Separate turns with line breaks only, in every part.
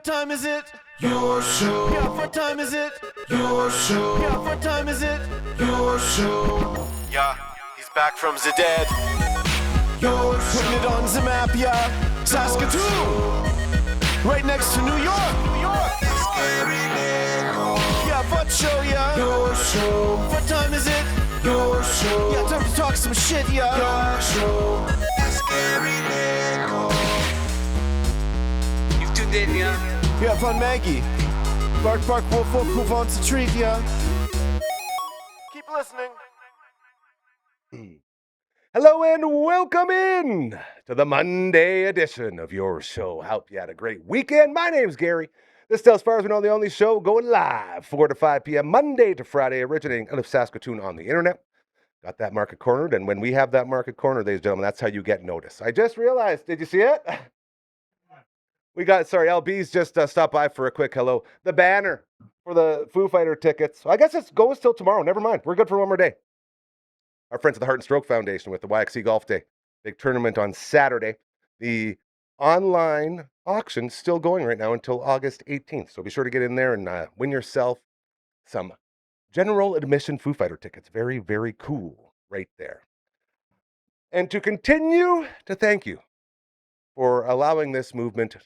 Time is it? Your show. Yeah, what time is it? Your show. Yeah, what time is it? Your show. Yeah, he's back from the dead. Your show. Putting it on the map, yeah. Saskatoon. Right next to New York. New York. Yeah, what show, yeah? Your show. What time is it? Your show. Yeah, time to talk some shit, yeah. Your show.
You've tuned in, yeah?
Yeah, van Maggie. Bark, bark, wolf, wolf, who wants a treat, yeah? Keep listening.
Hello and welcome in to the Monday edition of your show. Hope you had a great weekend. My name's Gary. This is, as far as we know, the only show going live 4 to 5 p.m. Monday to Friday, originating out of Saskatoon on the internet. Got that market cornered, and when we have that market cornered, ladies and gentlemen, that's how you get notice. I just realized, did you see it? LB's just stopped by for a quick hello. The banner for the Foo Fighter tickets. I guess it goes till tomorrow. Never mind. We're good for one more day. Our friends at the Heart and Stroke Foundation with the YXC Golf Day. Big tournament on Saturday. The online auction's still going right now until August 18th. So be sure to get in there and win yourself some general admission Foo Fighter tickets. Very, very cool right there. And to continue to thank you for allowing this movement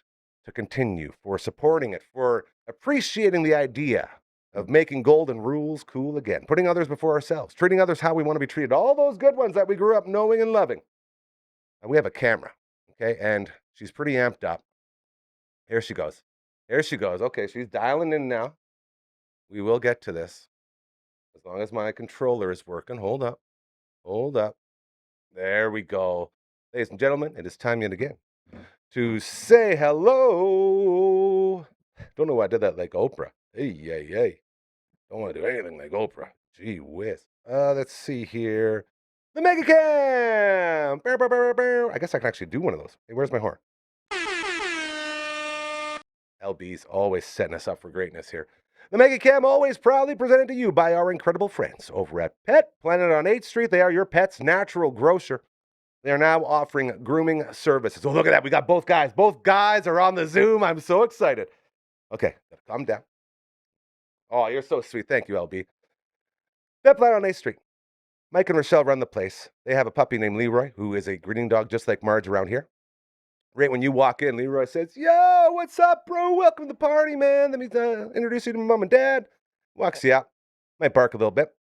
to continue, for supporting it, for appreciating the idea of making golden rules cool again, putting others before ourselves, treating others how we want to be treated, all those good ones that we grew up knowing and loving. And we have a camera, okay? And she's pretty amped up. Here she goes. Here she goes. Okay, she's dialing in now. We will get to this. As long as my controller is working. Hold up. Hold up. There we go. Ladies and gentlemen, it is time yet again to say hello. Don't know why I did that like Oprah. Hey. Don't want to do anything like Oprah. Gee whiz. Let's see here. The Mega Cam. I guess I can actually do one of those. Hey, where's my horn? LB's always setting us up for greatness here. The Mega Cam always proudly presented to you by our incredible friends over at Pet Planet on 8th Street. They are your pet's natural grocer. They are now offering grooming services. Oh, look at that. We got both guys. Both guys are on the Zoom. I'm so excited. Okay, calm down. Oh, you're so sweet. Thank you, LB. Pet Planet on 8th Street. Mike and Rochelle run the place. They have a puppy named Leroy, who is a greeting dog just like Marge around here. Right when you walk in, Leroy says, "Yo, what's up, bro? Welcome to the party, man. Let me introduce you to my mom and dad." Walks you out. Might bark a little bit.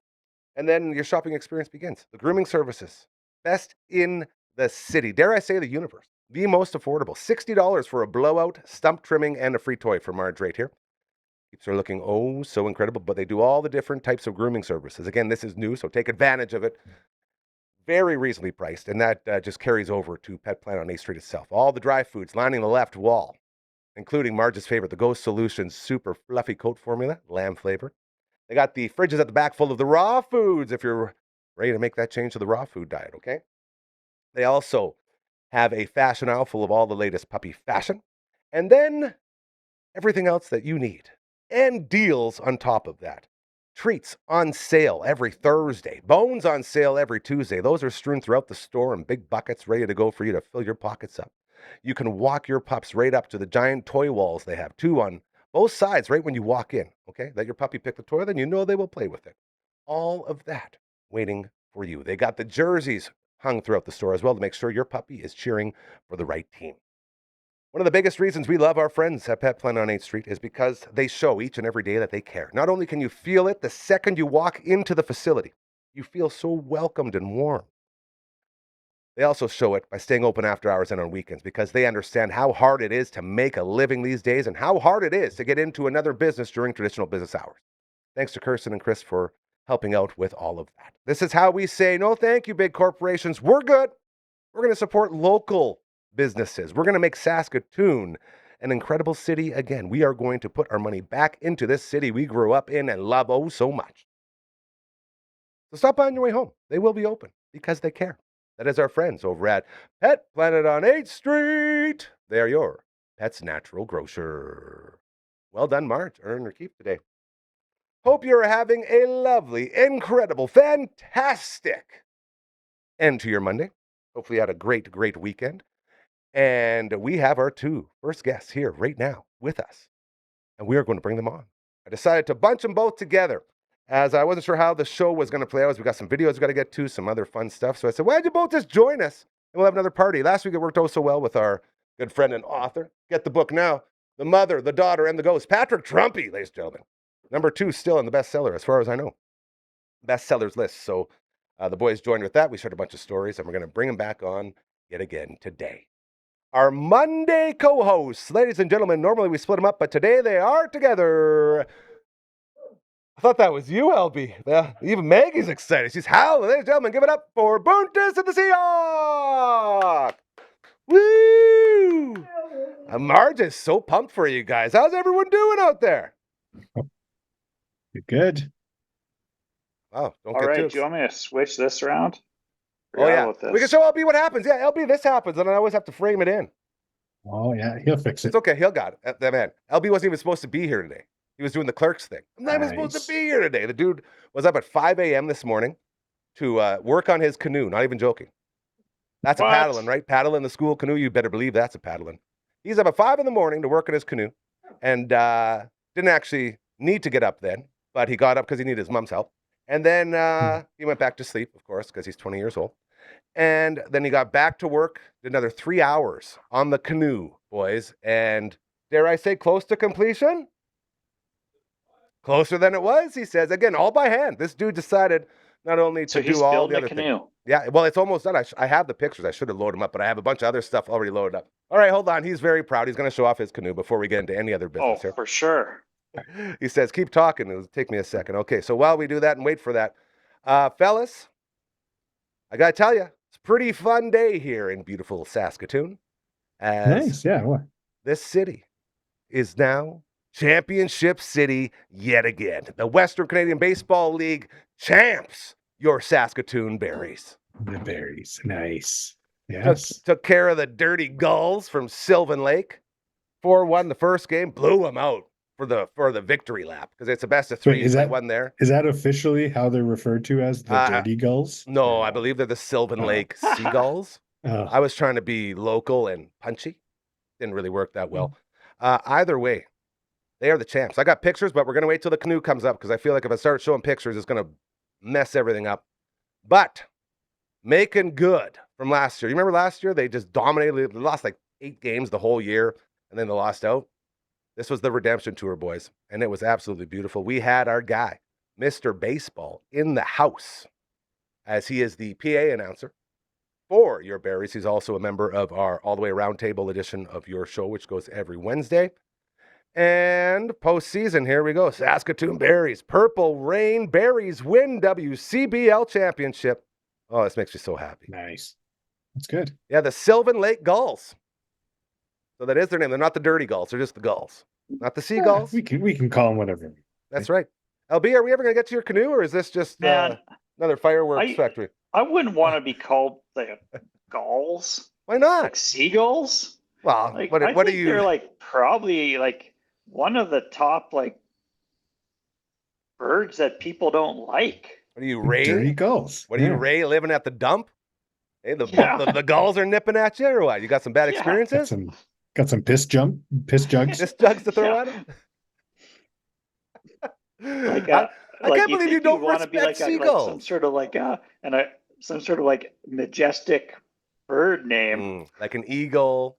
And then your shopping experience begins. The grooming services. Best in the city. Dare I say the universe. The most affordable. $60 for a blowout, stump trimming, and a free toy for Marge right here. Keeps her looking oh so incredible, but they do all the different types of grooming services. Again, this is new, so take advantage of it. Very reasonably priced, and that just carries over to Pet Planet on 8th Street itself. All the dry foods lining the left wall, including Marge's favorite, the Ghost Solutions Super Fluffy Coat Formula, lamb flavor. They got the fridges at the back full of the raw foods if you're ready to make that change to the raw food diet, okay? They also have a fashion aisle full of all the latest puppy fashion, and then everything else that you need. And deals on top of that. Treats on sale every Thursday. Bones on sale every Tuesday. Those are strewn throughout the store in big buckets ready to go for you to fill your pockets up. You can walk your pups right up to the giant toy walls they have, two on both sides right when you walk in, okay? Let your puppy pick the toy, then you know they will play with it. All of that waiting for you. They got the jerseys hung throughout the store as well to make sure your puppy is cheering for the right team. One of the biggest reasons we love our friends at Pet Planet on 8th Street is because they show each and every day that they care. Not only can you feel it the second you walk into the facility, you feel so welcomed and warm. They also show it by staying open after hours and on weekends because they understand how hard it is to make a living these days and how hard it is to get into another business during traditional business hours. Thanks to Kirsten and Chris for helping out with all of that. This is how we say, no thank you, big corporations. We're good. We're going to support local businesses. We're going to make Saskatoon an incredible city again. We are going to put our money back into this city we grew up in and love oh so much. So stop by on your way home. They will be open because they care. That is our friends over at Pet Planet on 8th Street. They are your pet's natural grocer. Well done, Marge. Earn or keep today. Hope you're having a lovely, incredible, fantastic end to your Monday. Hopefully you had a great, great weekend. And we have our two first guests here right now with us. And we are going to bring them on. I decided to bunch them both together as I wasn't sure how the show was going to play out. We got some videos we got to get to, some other fun stuff. So I said, why don't you both just join us and we'll have another party. Last week it worked out so well with our good friend and author. Get the book now. The Mother, the Daughter, and the Ghost. Patrick Trumpy, ladies and gentlemen. Number 2 still in the bestseller as far as I know. Bestsellers list. So the boys joined with that. We shared a bunch of stories and we're going to bring them back on yet again today. Our Monday co-hosts, ladies and gentlemen, normally we split them up, but today they are together. I thought that was you, LB. Yeah, even Maggie's excited. She's howling. Ladies and gentlemen, give it up for Boontis and the Seahawk. Woo! Marge is so pumped for you guys. How's everyone doing out there?
You're good.
Oh, don't
All
get
right,
too
do you want me to switch this around?
Oh, yeah.
With this.
We can show LB what happens. Yeah, LB, this happens, and I always have to frame it in.
Oh, yeah, he'll fix it.
It's okay. He'll got it. That man. LB wasn't even supposed to be here today. He was doing the clerks thing. I'm not even supposed to be here today. The dude was up at 5 a.m. this morning to work on his canoe. Not even joking. That's
What?
a paddling, right? Paddling the school canoe. You better believe that's a paddling. He's up at 5 in the morning to work on his canoe and didn't actually need to get up then, but he got up because he needed his mom's help. And then he went back to sleep, of course, because he's 20 years old. And then he got back to work, did another 3 hours on the canoe, boys. And dare I say, close to completion? Closer than it was, he says. Again, all by hand. This dude decided not only to do all the other things. Yeah, well, it's almost done. I have the pictures. I should have loaded them up, but I have a bunch of other stuff already loaded up. All right, hold on. He's very proud. He's going to show off his canoe before we get into any other business here.
For sure.
He says, keep talking. It'll take me a second. Okay, so while we do that and wait for that, fellas, I got to tell you, it's a pretty fun day here in beautiful Saskatoon.
Nice, yeah. What?
This city is now Championship City yet again. The Western Canadian Baseball League champs, your Saskatoon Berries.
The berries, nice. Yes.
Took care of the Dirty Gulls from Sylvan Lake. 4-1 the first game, blew them out for the victory lap because it's a best of 3.
Wait, is that
one there?
Is that officially how they're referred to as the Dirty Gulls?
No, I believe they're the Sylvan Lake Seagulls. I was trying to be local and punchy. Didn't really work that well. Either way, they are the champs. I got pictures, but we're going to wait till the canoe comes up because I feel like if I start showing pictures, it's going to mess everything up. But making good from last year. You remember last year? They just dominated. They lost like 8 games the whole year, and then they lost out. This was the redemption tour, boys, and it was absolutely beautiful. We had our guy, Mr. Baseball, in the house as he is the PA announcer for your Berries. He's also a member of our All the Way Roundtable edition of your show, which goes every Wednesday. And postseason, here we go. Saskatoon Berries, Purple Rain Berries win WCBL championship. Oh, this makes me so happy.
Nice. That's good.
Yeah, the Sylvan Lake Gulls. So that is their name. They're not the Dirty Gulls. They're just the Gulls, not the Seagulls.
We can call them whatever.
That's right. LB, are we ever going to get to your canoe, or is this just another fireworks factory?
I wouldn't want to be called like gulls.
Why not?
Like seagulls?
Well,
like,
what
I
do
think
you?
They're like probably like one of the top like birds that people don't like.
What are you, Ray?
Dirty Gulls.
What are you, Ray, living at the dump? Hey, the gulls are nipping at you, or what? You got some bad experiences?
Got some piss jugs.
Piss jugs to throw at them? I can't believe you don't respect seagulls.
Some sort of some sort of like majestic bird name,
like an eagle.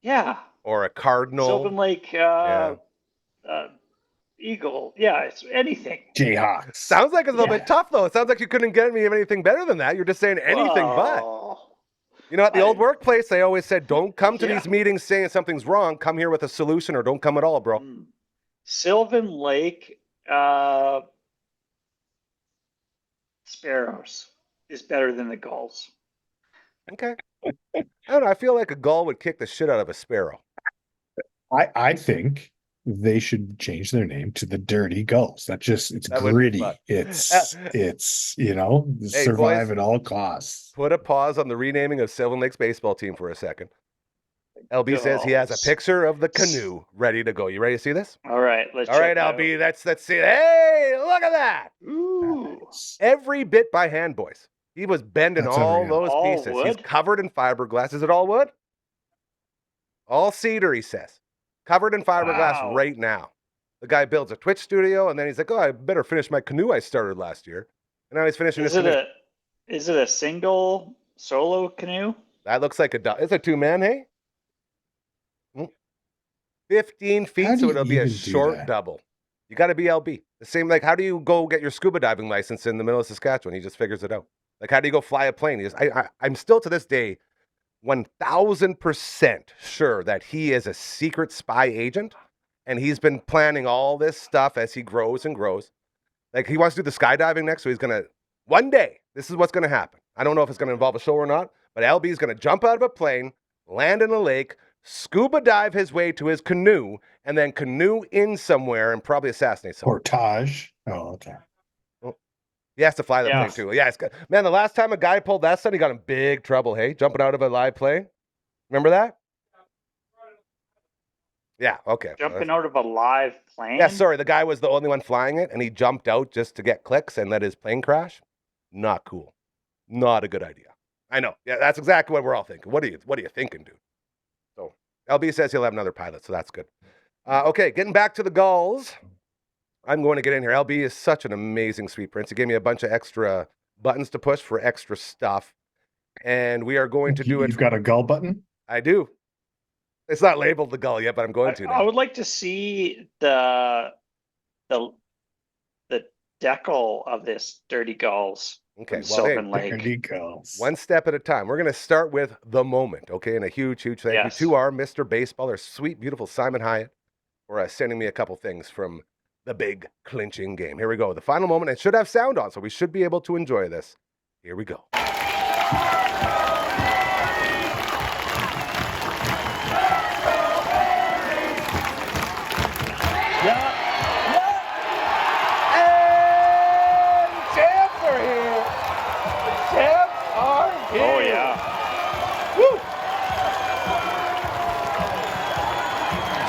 Yeah.
Or a cardinal.
Sylvan Lake eagle. Yeah, it's anything.
Jayhawk.
Sounds like it's a little bit tough, though. It sounds like you couldn't get me anything better than that. You're just saying anything but. You know, at the old workplace, they always said, don't come to these meetings saying something's wrong. Come here with a solution or don't come at all, bro.
Sylvan Lake sparrows is better than the gulls.
Okay. I don't know. I feel like a gull would kick the shit out of a sparrow.
I think they should change their name to the Dirty Gulls. It's gritty. It's survive at all costs.
Put a pause on the renaming of Sylvan Lake's baseball team for a second. LB says he has a picture of the canoe ready to go. You ready to see this?
All right,
let's LB, let's see. Hey, look at that.
Ooh.
Nice.
Every bit by hand, boys. He was bending all those pieces.
Wood?
He's covered in fiberglass. Is it all wood? All cedar, he says. Covered in fiberglass right now. The guy builds a Twitch studio, and then he's like, oh, I better finish my canoe I started last year. And now he's finishing his canoe.
Is it a single solo canoe?
That looks like it's a two-man, hey? 15 feet, so it'll be a short double. You got to be LB. The same, like, how do you go get your scuba diving license in the middle of Saskatchewan? He just figures it out. Like, how do you go fly a plane? I'm still to this day 1,000% sure that he is a secret spy agent, and he's been planning all this stuff as he grows and grows. Like, he wants to do the skydiving next, so he's going to, one day, this is what's going to happen. I don't know if it's going to involve a show or not, but LB is going to jump out of a plane, land in a lake, scuba dive his way to his canoe, and then canoe in somewhere and probably assassinate someone.
Portage. Oh, okay.
Well, he has to fly the plane too. Yeah, man, the last time a guy pulled that stunt, he got in big trouble, hey? Jumping out of a live plane. Remember that? Yeah, okay.
Jumping out of a live plane?
Yeah, sorry, the guy was the only one flying it, and he jumped out just to get clicks and let his plane crash. Not cool. Not a good idea. I know. Yeah, that's exactly what we're all thinking. What are you thinking, dude? So LB says he'll have another pilot, so that's good. Okay, getting back to the Gulls. I'm going to get in here. LB is such an amazing sweet prince. He gave me a bunch of extra buttons to push for extra stuff, and we are going to do it.
You've got a gull button?
I do. It's not labeled the gull yet, but I'm going to now.
I would like to see the decal of this Dirty Gulls.
Okay, well,
Sylvan Lake.
Dirty Gulls.
One step at a time. We're going to start with the moment, okay? And a huge thank you to our Mr. Baseball, our sweet, beautiful Simon Hyatt, for sending me a couple things from the big clinching game. Here we go. The final moment. It should have sound on, so we should be able to enjoy this. Here we go.
Oh, yeah.
Woo!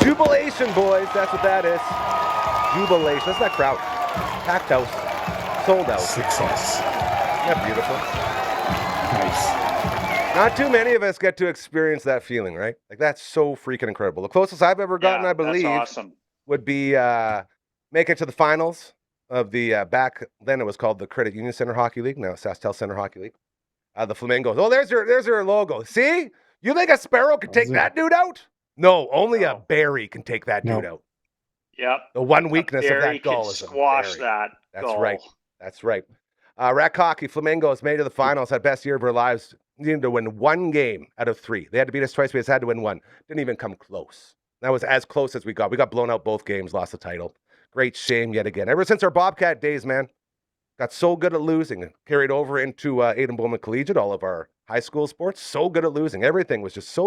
Jubilation, boys. That's what that is. Jubilation. That's that crowd. Packed house. Sold out.
Success.
Isn't that beautiful?
Nice.
Not too many of us get to experience that feeling, right? Like, that's so freaking incredible. The closest I've ever gotten, I believe, would be make it to the finals of the back then it was called the Credit Union Center Hockey League. Now it's SaskTel Center Hockey League. The Flamingos. Oh, there's your logo. See? You think a sparrow can take that dude out? No, only a berry can take that dude out.
Yep.
The one weakness of that goal is
squash that.
That's goal. Right. That's right. Rack Hockey, Flamingos made it to the finals. Had best year of their lives. Needed to win one game out of 3. They had to beat us twice. We just had to win one. Didn't even come close. That was as close as we got. We got blown out both games, lost the title. Great shame yet again. Ever since our Bobcat days, man. Got so good at losing and carried over into Aidan Bowman Collegiate, all of our high school sports. So good at losing. Everything was just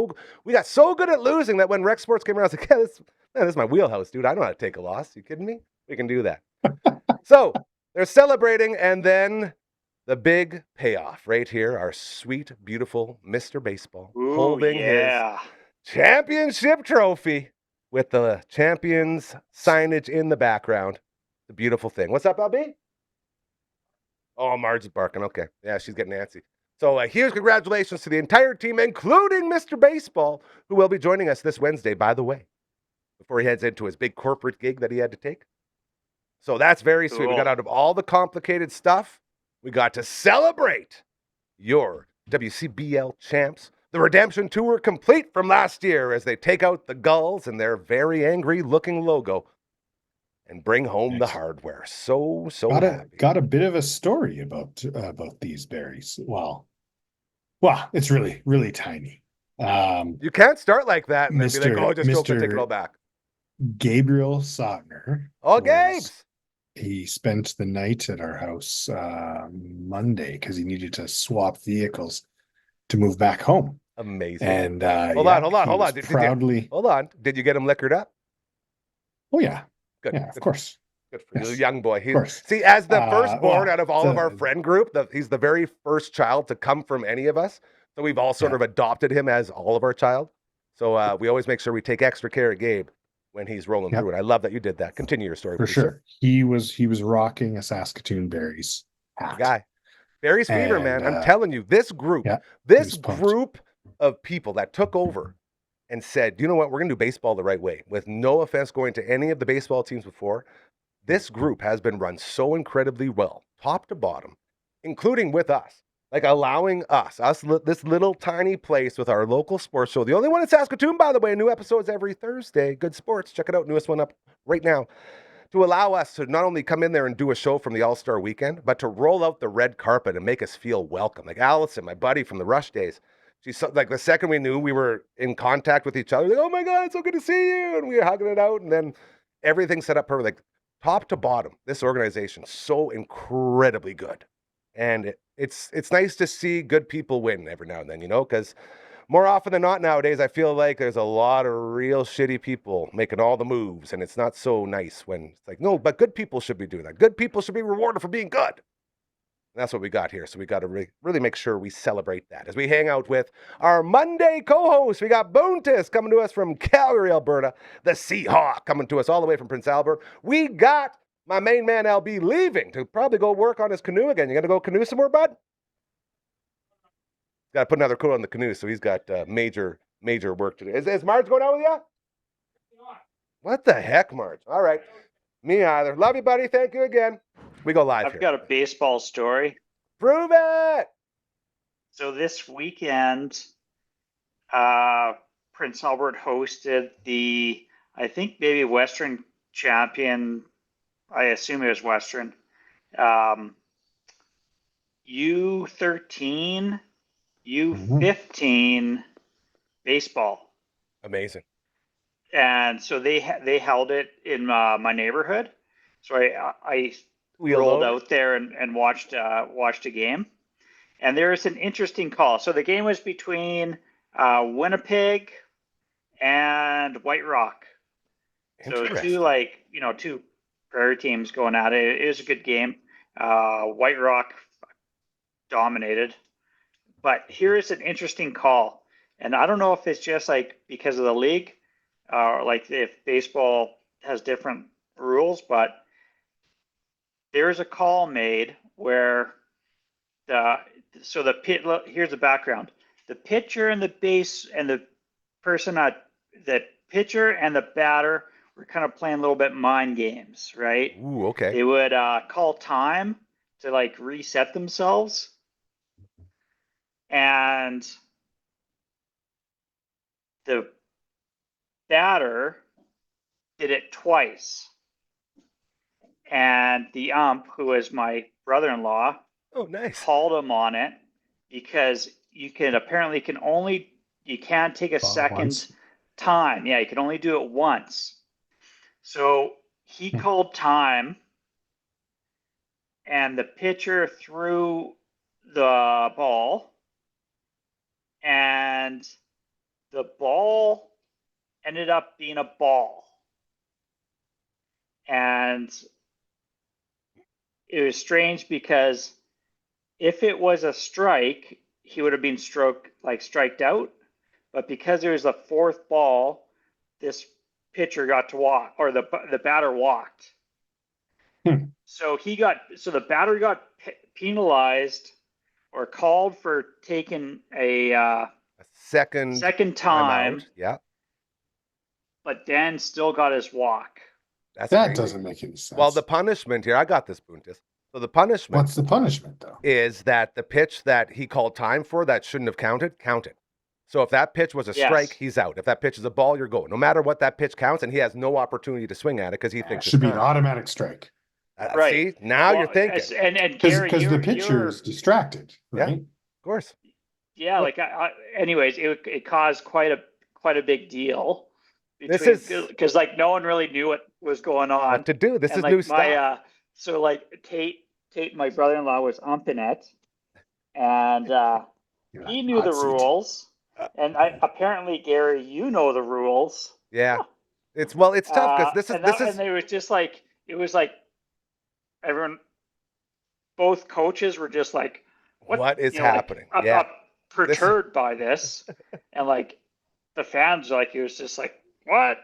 we got so good at losing that when rec sports came around, I was like, yeah, this is my wheelhouse, dude. I know how to take a loss. You kidding me? We can do that. So they're celebrating, and then the big payoff right here. Our sweet, beautiful Mr. Baseball holding his championship trophy with the champions signage in the background. The beautiful thing. What's up, LB? Oh, Marge's barking. Okay. Yeah, she's getting antsy. So huge congratulations to the entire team, including Mr. Baseball, who will be joining us this Wednesday, by the way, before he heads into his big corporate gig that he had to take. So that's very sweet. We got out of all the complicated stuff. We got to celebrate your WCBL champs. The redemption tour complete from last year as they take out the Gulls and their very angry-looking logo and bring home the hardware. So happy.
Got a bit of a story about these berries. Well, it's really, really tiny.
You can't start like that and then be like, oh, just go take it all back.
Gabriel Sotner.
Oh, Gabes!
He spent the night at our house Monday because he needed to swap vehicles to move back home.
Amazing.
And
hold on. Hold on. Did you get him liquored up?
Oh, yeah.
Good.
Yeah, of course.
Good for you, young boy.
Course.
See, as the firstborn out of all of our friend group, he's the very first child to come from any of us. So we've all sort of adopted him as all of our child. So we always make sure we take extra care of Gabe when he's rolling through it. I love that you did that. Continue your story.
For sure. He was rocking a Saskatoon Berries hat.
Guy. Berries fever, man. I'm telling you, this group of people that took over and said, you know what, we're going to do baseball the right way. With no offense going to any of the baseball teams before, this group has been run so incredibly well, top to bottom, including with us. Like allowing us, this little tiny place with our local sports show, the only one in Saskatoon, by the way, new episodes every Thursday. Good Sports. Check it out. Newest one up right now. To allow us to not only come in there and do a show from the All-Star weekend, but to roll out the red carpet and make us feel welcome. Like Allison, my buddy from the Rush days, she's so, like the second we knew we were in contact with each other, like, oh my God, it's so good to see you. And we were hugging it out. And then everything set up perfect. Like top to bottom, this organization, so incredibly good. And it's nice to see good people win every now and then, because more often than not nowadays, I feel like there's a lot of real shitty people making all the moves, and it's not so nice when it's like, no, but good people should be doing that. Good people should be rewarded for being good. And that's what we got here. So we got to really make sure we celebrate that as we hang out with our Monday co-host. We got Boontis coming to us from Calgary, Alberta. The Seahawk coming to us all the way from Prince Albert. We got my main man, LB, leaving to probably go work on his canoe again. You going to go canoe somewhere, bud? Got to put another coat on the canoe, so he's got major work to do. Is Marge going out with you? What the heck, Marge? All right. Me either. Love you, buddy. Thank you again. We go live.
I've got a baseball story.
Prove it.
So this weekend, Prince Albert hosted I think maybe Western champion. I assume it was Western. U13, U15 baseball.
Amazing.
And so they held it in my neighborhood. So I rolled out there and watched a game. And there was an interesting call. So the game was between Winnipeg and White Rock. So two prairie teams going at it. It was a good game. White Rock dominated. But here is an interesting call. And I don't know if it's just like because of the league, or like if baseball has different rules, but there's a call made where here's the background. The pitcher and the base and the the pitcher and the batter were kind of playing a little bit mind games, right?
Ooh, okay.
They would call time to like reset themselves. And the batter did it twice. And the ump, who is my brother-in-law, called him on it because you can't take a second time. Yeah, you can only do it once. So he called time, and the pitcher threw the ball, and the ball ended up being a ball. And it was strange because if it was a strike, he would have been striked out. But because there was a fourth ball, this pitcher got to walk, or the batter walked. So the batter got penalized or called for taking a second time.
Yeah.
But Dan still got his walk.
That doesn't make any sense.
Well, the punishment here, I got this, Boontis. So the punishment.
What's the punishment, though?
Is that the pitch that he called time for that shouldn't have counted. So if that pitch was a strike, he's out. If that pitch is a ball, you're going. No matter what, that pitch counts, and he has no opportunity to swing at it because he thinks
it should be an automatic strike.
Right.
See, now you're thinking.
And Gary,
because the pitcher is distracted, right?
Yeah, of course.
Yeah, anyways, it caused quite a big deal. Because no one really knew what was going on.
What to do? This is new stuff.
Tate, my brother-in-law, was umping it, and he knew the rules. And apparently, Gary, you know the rules.
Yeah, it's tough because this is.
And it was like everyone, both coaches were just like,
what is happening?
Perturbed by this, and like the fans, it was just like, what?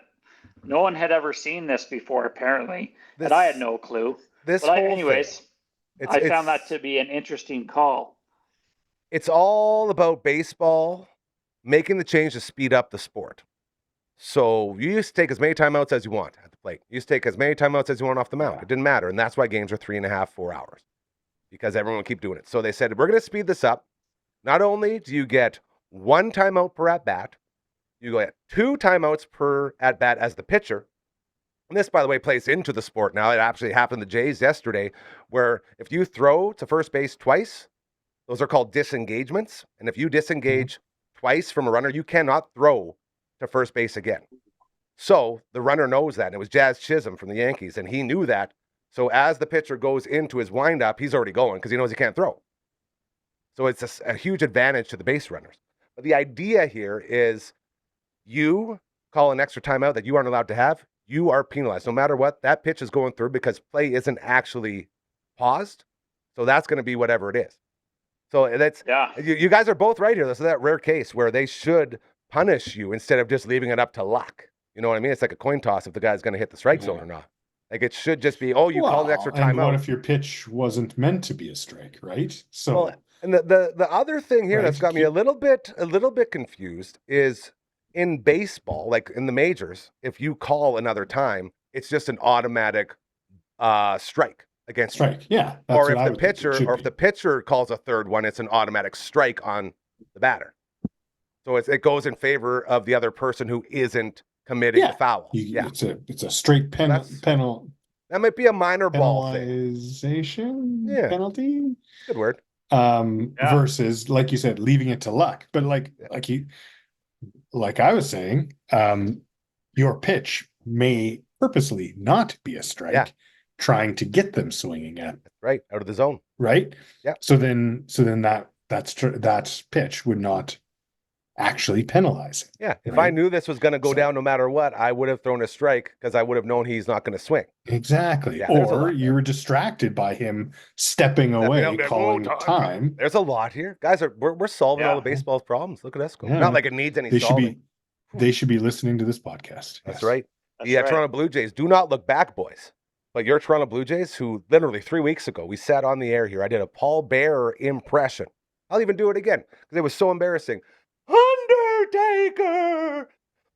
No one had ever seen this before, apparently, and I had no clue. I found that to be an interesting call.
It's all about baseball making the change to speed up the sport. So you used to take as many timeouts as you want at the plate. You used to take as many timeouts as you want off the mound. It didn't matter. And that's why games are 3.5, 4 hours, because everyone would keep doing it. So they said, we're going to speed this up. Not only do you get 1 timeout per at-bat, you get 2 timeouts per at-bat as the pitcher. And this, by the way, plays into the sport now. It actually happened to the Jays yesterday, where if you throw to first base twice, those are called disengagements. And if you disengage twice from a runner, you cannot throw to first base again. So the runner knows that. And it was Jazz Chisholm from the Yankees, and he knew that. So as the pitcher goes into his windup, he's already going because he knows he can't throw. So it's a huge advantage to the base runners. But the idea here is you call an extra timeout that you aren't allowed to have, you are penalized. No matter what, that pitch is going through because play isn't actually paused. So that's going to be whatever it is. So that's you guys are both right here. This is that rare case where they should punish you instead of just leaving it up to luck. You know what I mean? It's like a coin toss if the guy's going to hit the strike zone or not. Like it should just be, you called an extra timeout.
And what if your pitch wasn't meant to be a strike, right? So,
and the other thing here that's got me a little bit confused is in baseball, like in the majors, if you call another time, it's just an automatic strike against you.
Yeah.
Or if the pitcher calls a third one, it's an automatic strike on the batter. So it goes in favor of the other person who isn't committing the foul.
It's a straight penalty.
That might be a minor ball thing.
Penalty.
Good word.
Versus, like you said, leaving it to luck. But like I was saying, your pitch may purposely not be a strike, trying to get them swinging at
out of the zone.
Right.
Yeah.
So then that pitch would not actually penalize.
Yeah. If I knew this was going to go down no matter what, I would have thrown a strike because I would have known he's not going to swing.
Exactly. Yeah, or you were distracted by him stepping away, calling time.
There's a lot here. Guys, we're solving all the baseball's problems. Look at us go. Yeah. Not like it needs any solving.
They should be listening to this podcast.
That's right. Toronto Blue Jays, do not look back, boys. But your Toronto Blue Jays, who literally 3 weeks ago, we sat on the air here. I did a Paul Bearer impression. I'll even do it again because it was so embarrassing. Undertaker,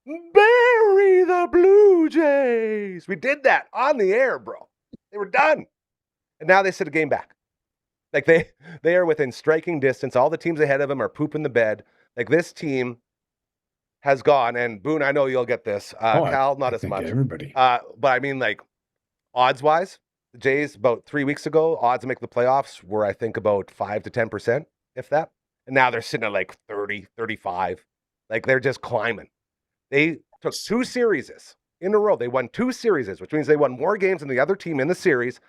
bury the Blue Jays. We did that on the air, bro. They were done. And now they set a game back. Like they are within striking distance. All the teams ahead of them are pooping the bed. Like this team has gone, and Boone, I know you'll get this. Cal, not as much.
Everybody.
But I mean, like, odds-wise, the Jays, about 3 weeks ago, odds to make the playoffs were, I think, about 5 to 10%, if that. And now they're sitting at like 30, 35. Like they're just climbing. They took 2 series in a row. They won 2 series, which means they won more games than the other team in the series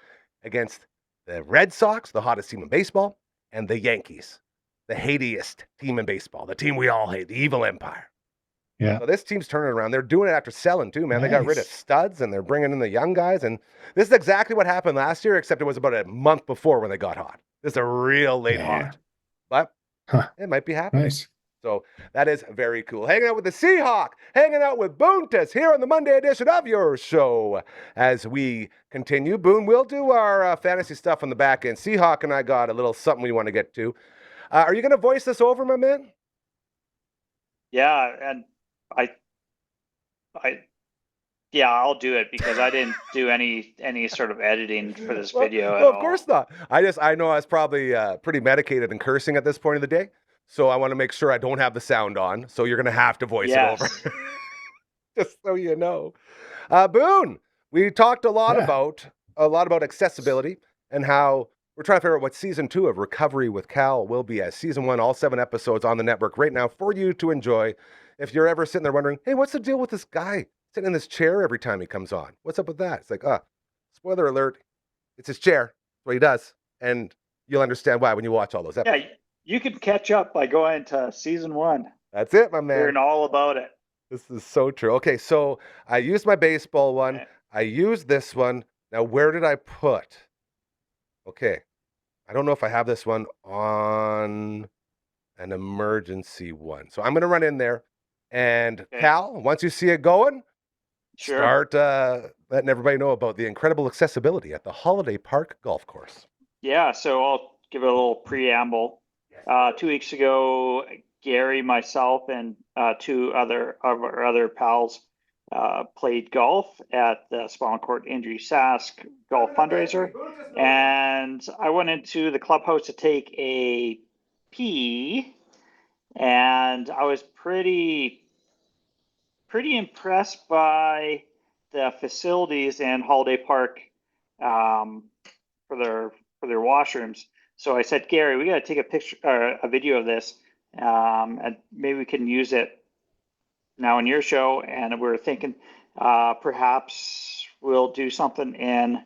against the Red Sox, the hottest team in baseball, and the Yankees, the hatiest team in baseball, the team we all hate, the evil empire.
Yeah.
So this team's turning around. They're doing it after selling too, man. Nice. They got rid of studs and they're bringing in the young guys. And this is exactly what happened last year, except it was about a month before when they got hot. This is a real late hot. But it might be happening.
Nice.
So that is very cool. Hanging out with the Seahawk, hanging out with Boontis here on the Monday edition of your show. As we continue, Boone, we'll do our fantasy stuff on the back end. Seahawk and I got a little something we want to get to. Are you going to voice this over, my man?
Yeah, and I'll do it because I didn't do any sort of editing for this video at all.
Of course not. I know I was probably pretty medicated and cursing at this point of the day. So I want to make sure I don't have the sound on. So you're going to have to voice it over. Just so you know. Boone, we talked a lot about accessibility and how we're trying to figure out what season 2 of Recovery with Cal will be as season 1, all 7 episodes on the network right now for you to enjoy. If you're ever sitting there wondering, hey, what's the deal with this guy sitting in this chair every time he comes on? What's up with that? It's like, spoiler alert. It's his chair. That's what he does. And you'll understand why when you watch all those episodes.
Yeah, you can catch up by going to season 1.
That's it, my man.
Hearing all about it.
This is so true. Okay, so I used my baseball one. Okay. I used this one. Now, where did I put? Okay. I don't know if I have this one on an emergency one. So I'm going to run in there. And Cal, once you see it going, start letting everybody know about the incredible accessibility at the Holiday Park Golf Course.
Yeah, so I'll give it a little preamble. 2 weeks ago, Gary, myself, and two of our other pals played golf at the Small Court Injury Sask golf fundraiser. And I went into the clubhouse to take a pee, and I was pretty impressed by the facilities in Holiday Park for their washrooms. So I said, Gary, we got to take a picture or a video of this, and maybe we can use it now in your show. And we were thinking perhaps we'll do something in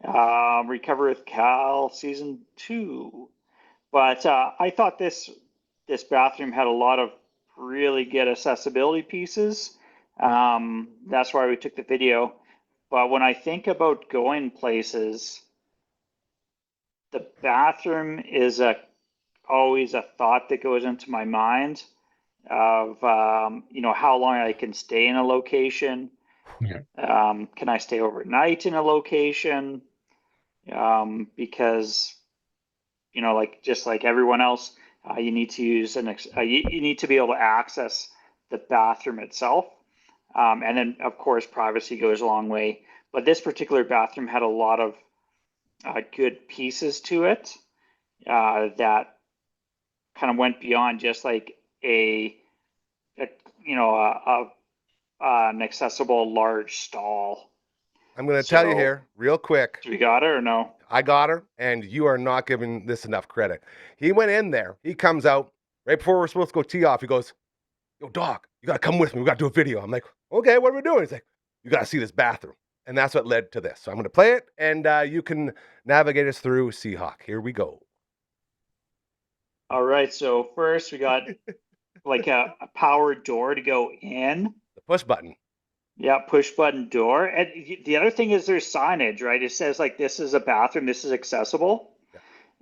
Recover with Cal season 2. But I thought this bathroom had a lot of really good accessibility pieces. That's why we took the video. But when I think about going places, the bathroom is always a thought that goes into my mind of how long I can stay in a location.
Yeah.
Can I stay overnight in a location? Because just like everyone else, you need to use you need to be able to access the bathroom itself, and then of course privacy goes a long way. But this particular bathroom had a lot of good pieces to it that kind of went beyond just like an accessible large stall.
I'm going to tell you here real quick.
Do we got her or no?
I got her, and you are not giving this enough credit. He went in there. He comes out right before we're supposed to go tee off. He goes, "Yo, Doc, you got to come with me. We got to do a video." I'm like, "Okay, what are we doing?" He's like, "You got to see this bathroom." And that's what led to this. So I'm going to play it, and you can navigate us through Seahawk. Here we go.
All right. So first we got like a power door to go in.
The push button.
Yeah, push button door. And the other thing is there's signage, right? It says like this is a bathroom, this is accessible.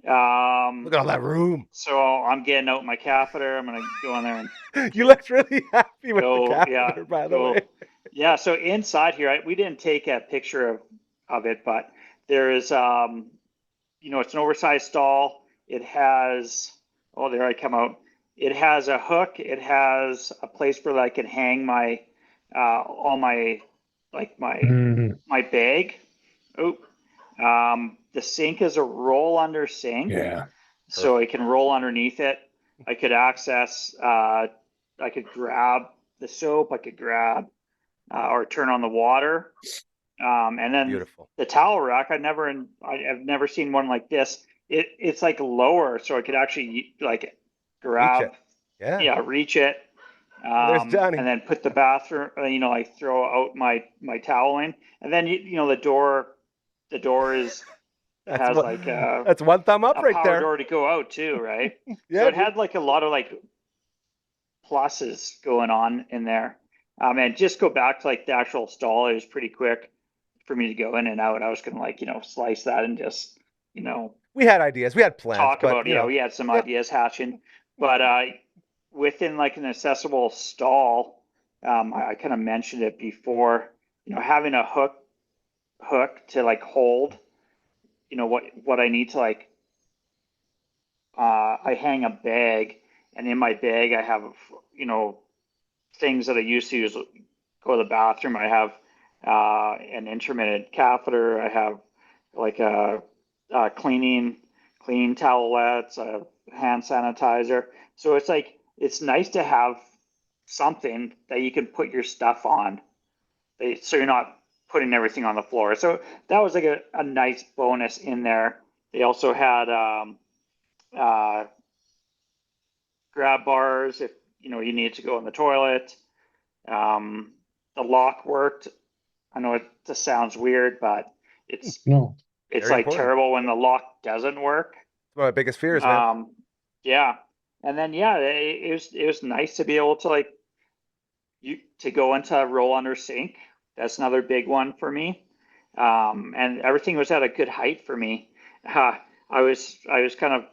Yeah. Look at all that room.
So I'm getting out my catheter. I'm gonna go in there and
you looked really happy with the catheter, by the way.
Yeah, so inside here, we didn't take a picture of it, but there is it's an oversized stall. It has there I come out. It has a hook, it has a place where I can hang my all my my bag. The sink is a roll under sink.
Yeah.
So I can roll underneath it. I could access. I could grab the soap. I could grab or turn on the water. And then
beautiful.
The towel rack. I've never seen one like this. It's like lower, so I could actually like grab.
Reach it.
Yeah, reach it.
There's Johnny.
And then put the bathroom, I throw out my towel in, and then the door is has like
that's one thumb up right there.
Door to go out too, right?
Yeah.
So it had like a lot of like pluses going on in there. And just go back to like the actual stall. It was pretty quick for me to go in and out. I was gonna slice that and just
we had ideas, we had plans.
Talk about we had some ideas hatching, but within like an accessible stall, I kind of mentioned it before, having a hook to like hold, what I need to like, I hang a bag, and in my bag I have, things that I used to use, go to the bathroom. I have an intermittent catheter. I have like clean towelettes, hand sanitizer. So it's like, it's nice to have something that you can put your stuff on, so you're not putting everything on the floor. So that was like a nice bonus in there. They also had grab bars if you need to go in the toilet. The lock worked. I know it just sounds weird, but it's like terrible when the lock doesn't work.
It's one of my biggest fears, man.
Yeah. And then it was nice to be able to to go into a roll under sink. That's another big one for me. And everything was at a good height for me. I was kind of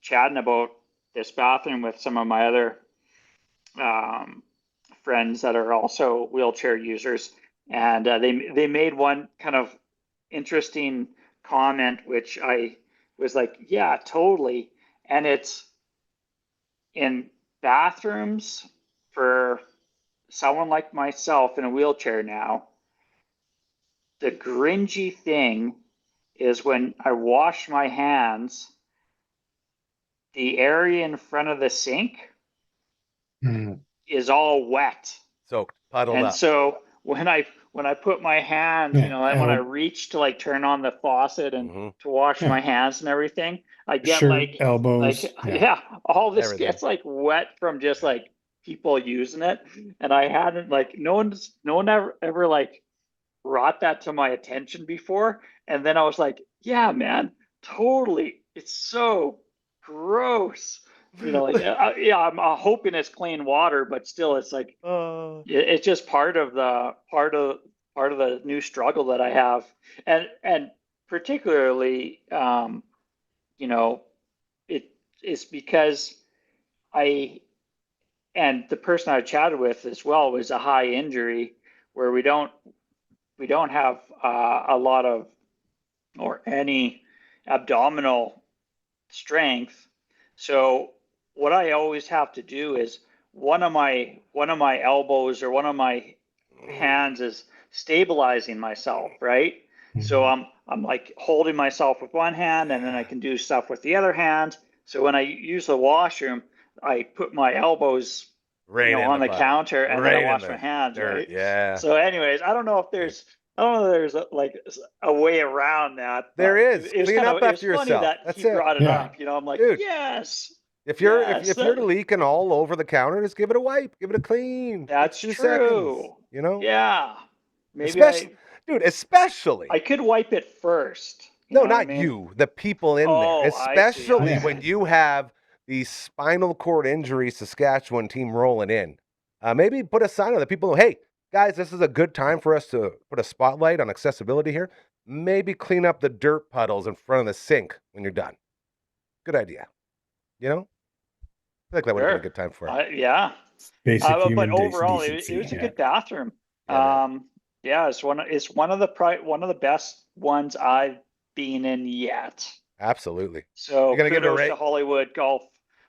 chatting about this bathroom with some of my other friends that are also wheelchair users, and they made one kind of interesting comment, which I was like, yeah, totally. And it's in bathrooms for someone like myself in a wheelchair now, the cringy thing is when I wash my hands, the area in front of the sink is all wet.
Soaked, puddled
and
up.
So when I put my hands, when I reach to like turn on the faucet and to wash my hands and everything, I get
elbows,
all this
everything
gets like wet from just like people using it, and I hadn't like no one ever like brought that to my attention before, and then I was like, yeah, man, totally, it's so gross. I'm hoping it's clean water, but still, it's like it's just part of the new struggle that I have, and particularly, it's because and the person I chatted with as well was a high injury where we don't have a lot of or any abdominal strength. So what I always have to do is one of my elbows or one of my hands is stabilizing myself, right? So I'm like holding myself with one hand, and then I can do stuff with the other hand. So when I use the washroom, I put my elbows on the counter, and then I wash my hands, right?
Yeah.
So anyways, I don't know if there's a way around that.
There is. Clean up after yourself.
Funny that
That's
he brought it up. I'm like,
dude,
yes.
If you're leaking all over the counter, just give it a wipe, give it a clean.
That's
2
true.
seconds,
Yeah. Maybe
especially.
I could wipe it first.
No, not you. The people in there, especially when you have the spinal cord injury Saskatchewan team rolling in. Maybe put a sign on the people. Hey, guys, this is a good time for us to put a spotlight on accessibility here. Maybe clean up the dirt puddles in front of the sink when you're done. Good idea. I feel like that would have been a good time for it.
Yeah.
Basic human
but overall,
decency.
it was a good bathroom. It's one of the best ones I've been in yet.
Absolutely.
So kudos to Hollywood Golf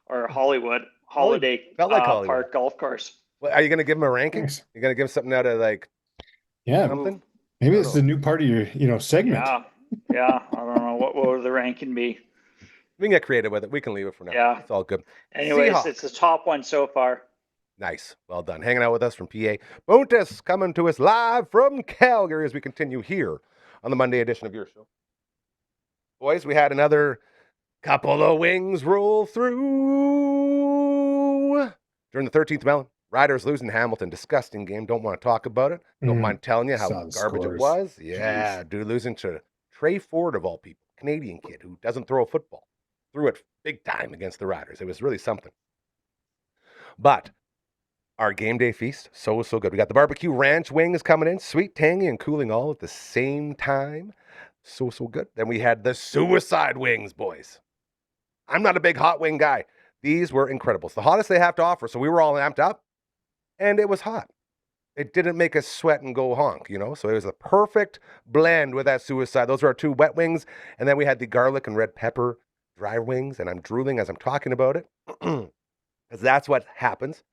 or Hollywood Holiday Park Golf Course.
Well, are you going to give them a ranking?
Nice.
You're going to give something out of something?
Maybe this is a new part of your segment.
Yeah. I don't know what would the ranking be.
We can get creative with it. We can leave it for now.
Yeah.
It's all good.
Anyways,
Seahawks.
It's the top one so far.
Nice. Well done. Hanging out with us from PA. Boontis coming to us live from Calgary as we continue here on the Monday edition of your show. Boys, we had another couple of wings roll through during the 13th Melon. Riders losing Hamilton. Disgusting game. Don't want to talk about it. Don't mind telling you how garbage it was. Yeah, dude, losing to Trey Ford of all people. Canadian kid who doesn't throw a football. Threw it big time against the Riders. It was really something. But our game day feast, so good. We got the barbecue ranch wings coming in. Sweet, tangy, and cooling all at the same time. So good. Then we had the suicide wings, boys. I'm not a big hot wing guy. These were incredible. It's the hottest they have to offer. So we were all amped up. And it was hot. It didn't make us sweat and go honk, So it was a perfect blend with that suicide. Those were our 2 wet wings. And then we had the garlic and red pepper dry wings. And I'm drooling as I'm talking about it. Because that's what happens.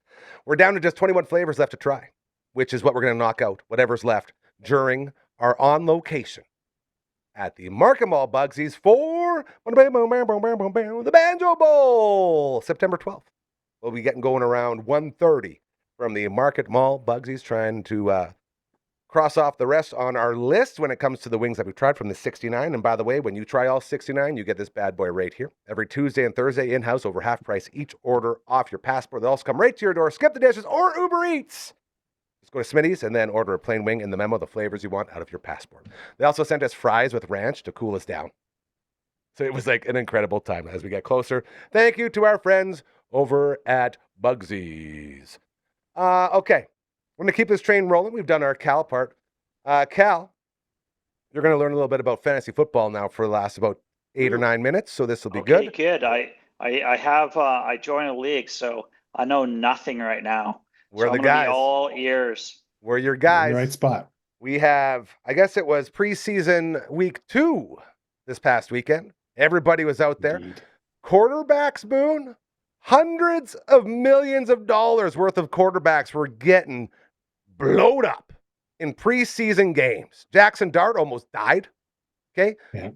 We're down to just 21 flavors left to try, which is what we're going to knock out, whatever's left, during our on location at the Market Mall Bugsies for the Banjo Bowl, September 12th. We'll be getting going around 1:30 from the Market Mall Bugsies, trying to cross off the rest on our list when it comes to the wings that we've tried from the 69. And by the way, when you try all 69, you get this bad boy right here. Every Tuesday and Thursday in-house, over half price each order off your passport. They'll also come right to your door. Skip the dishes or Uber Eats. Just go to Smitty's and then order a plain wing in the memo, the flavors you want out of your passport. They also sent us fries with ranch to cool us down. So it was like an incredible time as we get closer. Thank you to our friends over at Bugsies. Okay. We're going to keep this train rolling. We've done our Cal part. Cal, you're going to learn a little bit about fantasy football now for the last about 8 or 9 minutes, so this will be good.
Good. I joined a league, so I know nothing right now.
We're the guys.
Be all ears.
We're your guys.
You're in the right spot.
We have, I guess it was preseason week 2 this past weekend. Everybody was out there.
Indeed.
Quarterbacks, Boone, Hundreds of millions of dollars worth of quarterbacks were getting blowed up in preseason games. Jackson Dart almost died. Okay?
Yeah.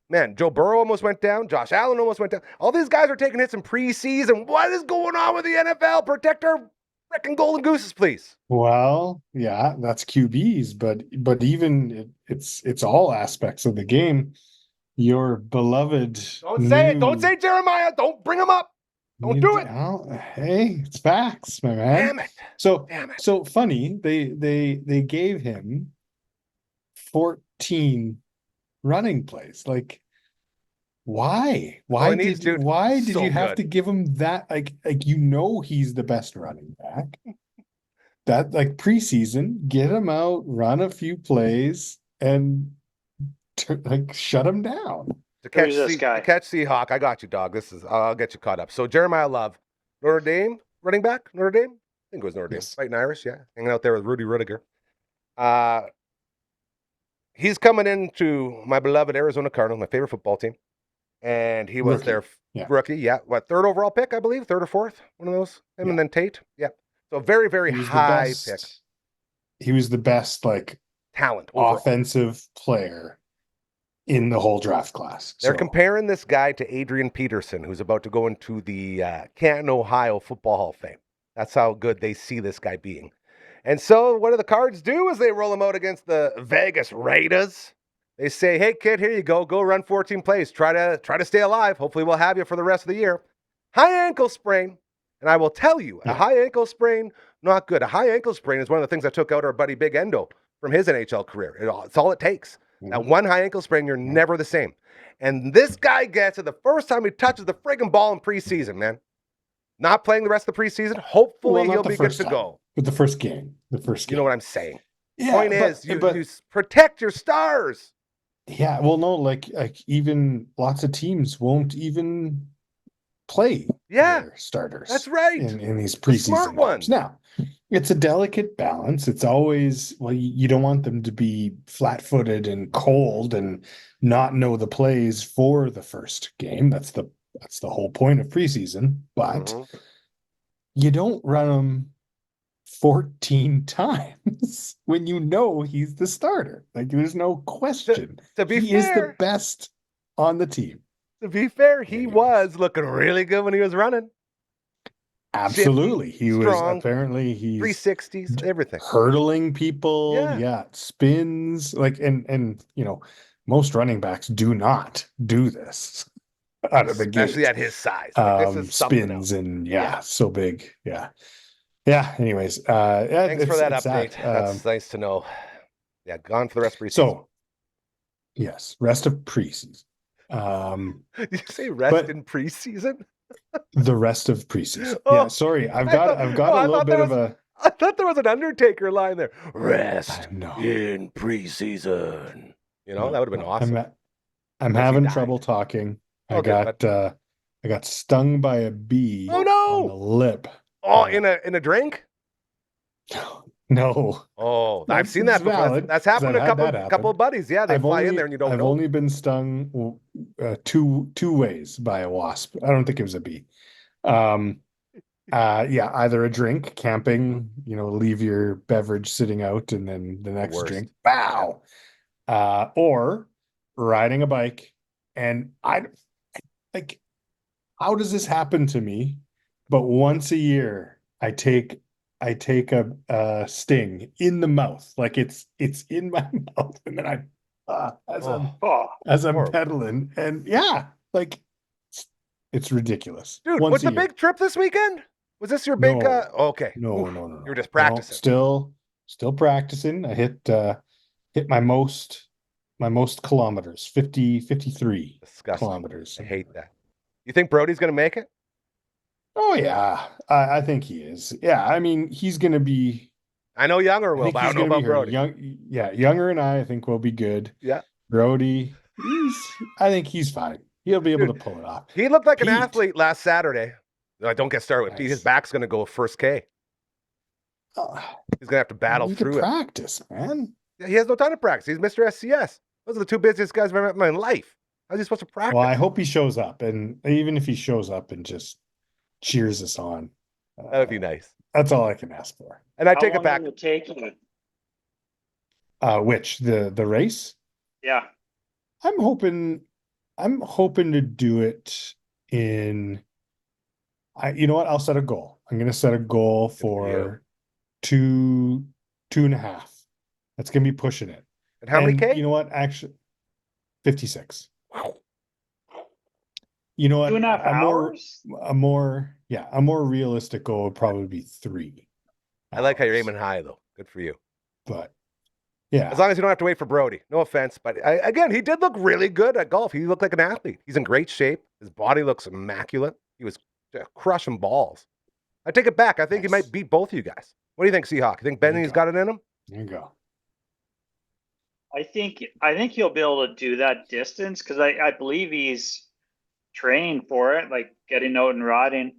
Man, Joe Burrow almost went down. Josh Allen almost went down. All these guys are taking hits in preseason. What is going on with the NFL? Protect our freaking golden gooses, please.
Well, yeah, that's QBs, but even it's all aspects of the game. Your beloved.
Don't say it. Don't say Jeremiah. Don't bring him up. Don't do it.
Well, hey, it's facts, my man.
Damn it.
So funny. They gave him 14 running plays. Like, why? Why did you have to give him that? Like he's the best running back. That like preseason, get him out, run a few plays, and shut him down.
To catch Seahawk, I got you, dog. I'll get you caught up. So Jeremiah Love, Notre Dame running back, Notre Dame. I think it was Notre Dame, fighting Irish, yeah, hanging out there with Rudy Rudiger. He's coming into my beloved Arizona Cardinals, my favorite football team, and he was their rookie. Yeah, third overall pick, I believe, third or fourth, one of those. Him and then Tate. Yeah, so very, very high pick.
He was the best,
talent, overall.
Offensive player in the whole draft class.
They're comparing this guy to Adrian Peterson, who's about to go into the Canton, Ohio Football Hall of Fame. That's how good they see this guy being. And so what do the Cards do as they roll him out against the Vegas Raiders? They say, hey, kid, here you go. Go run 14 plays. Try to stay alive. Hopefully we'll have you for the rest of the year. High ankle sprain. And I will tell you, a high ankle sprain, not good. A high ankle sprain is one of the things that took out our buddy Big Endo from his NHL career. It's all it takes. That one high ankle sprain, you're never the same. And this guy gets it the first time he touches the friggin' ball in preseason, man. Not playing the rest of the preseason. Hopefully he'll be good to go.
But the first game.
You know what I'm saying?
Yeah,
Point is, you protect your stars.
Yeah, well, no, like even lots of teams won't even play their starters.
That's right.
In these preseason games. Now, it's a delicate balance. It's always, you don't want them to be flat-footed and cold and not know the plays for the first game. That's the whole point of preseason. But you don't run them 14 times when you know he's the starter. Like, there's no question.
To be
he
fair,
is the best on the team.
To be fair, he was looking really good when he was running.
Absolutely. He
strong,
was apparently
360s, everything.
Hurdling people, spins, and most running backs do not do this out of the gate.
Especially at his size. This is
spins and so big. Yeah. Anyways,
thanks for that update. That's nice to know. Yeah, gone for the rest of preseason.
So, yes, rest of preseason.
Did you say rest in preseason?
The rest of preseason. Yeah, sorry. I've got a little bit of a.
I thought there was an Undertaker line there. Rest in preseason. That would have been awesome.
I'm having trouble talking. I got stung by a bee.
Oh no!
On the lip.
Oh, in a drink?
No.
Oh, I've seen that before. That's happened to a couple of buddies. Yeah, they fly in there and you don't know.
I've only been stung two ways by a wasp. I don't think it was a bee. Either a drink, camping, leave your beverage sitting out and then the next drink, bow. Or riding a bike. And how does this happen to me? But once a year, I take a sting in the mouth, like it's in my mouth, and then as I'm pedaling, and it's ridiculous.
Dude, what's the big trip this weekend? Was this your big? Okay,
no.
You were just practicing.
No, still practicing. I hit my most kilometers, 53 kilometers.
I hate that. You think Brody's gonna make it?
Oh yeah, I think he is. Yeah, I mean he's going to be.
I know Younger will, but I don't know about Brody.
Younger and I think will be good.
Yeah,
Brody, I think he's fine. He'll be able to pull it off.
He looked like an athlete last Saturday. Don't get started with Pete. His back's going to go first K. He's going to have to battle through
practice, man.
Yeah, he has no time to practice. He's Mr. SCS. Those are the two busiest guys I've ever met in my life. How's he supposed to practice?
Well, I hope he shows up, and even if he shows up and just cheers us on.
That would be nice.
That's all I can ask for.
And I
How
take
long
it back.
will it take you?
Which the race?
Yeah.
I'm hoping to do it in. You know what? I'll set a goal. I'm going to set a goal for 2.5. That's going to be pushing it.
And how many K?
You know what? Actually, 56. You know what?
2.5 hours?
A more realistic goal would probably be 3
I like how you're
hours.
aiming high, though. Good for you.
But yeah,
as long as you don't have to wait for Brody. No offense, but again, he did look really good at golf. He looked like an athlete. He's in great shape. His body looks immaculate. He was crushing balls. I take it back. I think he might beat both of you guys. What do you think, Seahawk? You think Benny's got it in him?
There you go.
I think he'll be able to do that distance because I believe he's training for it, like getting out and riding,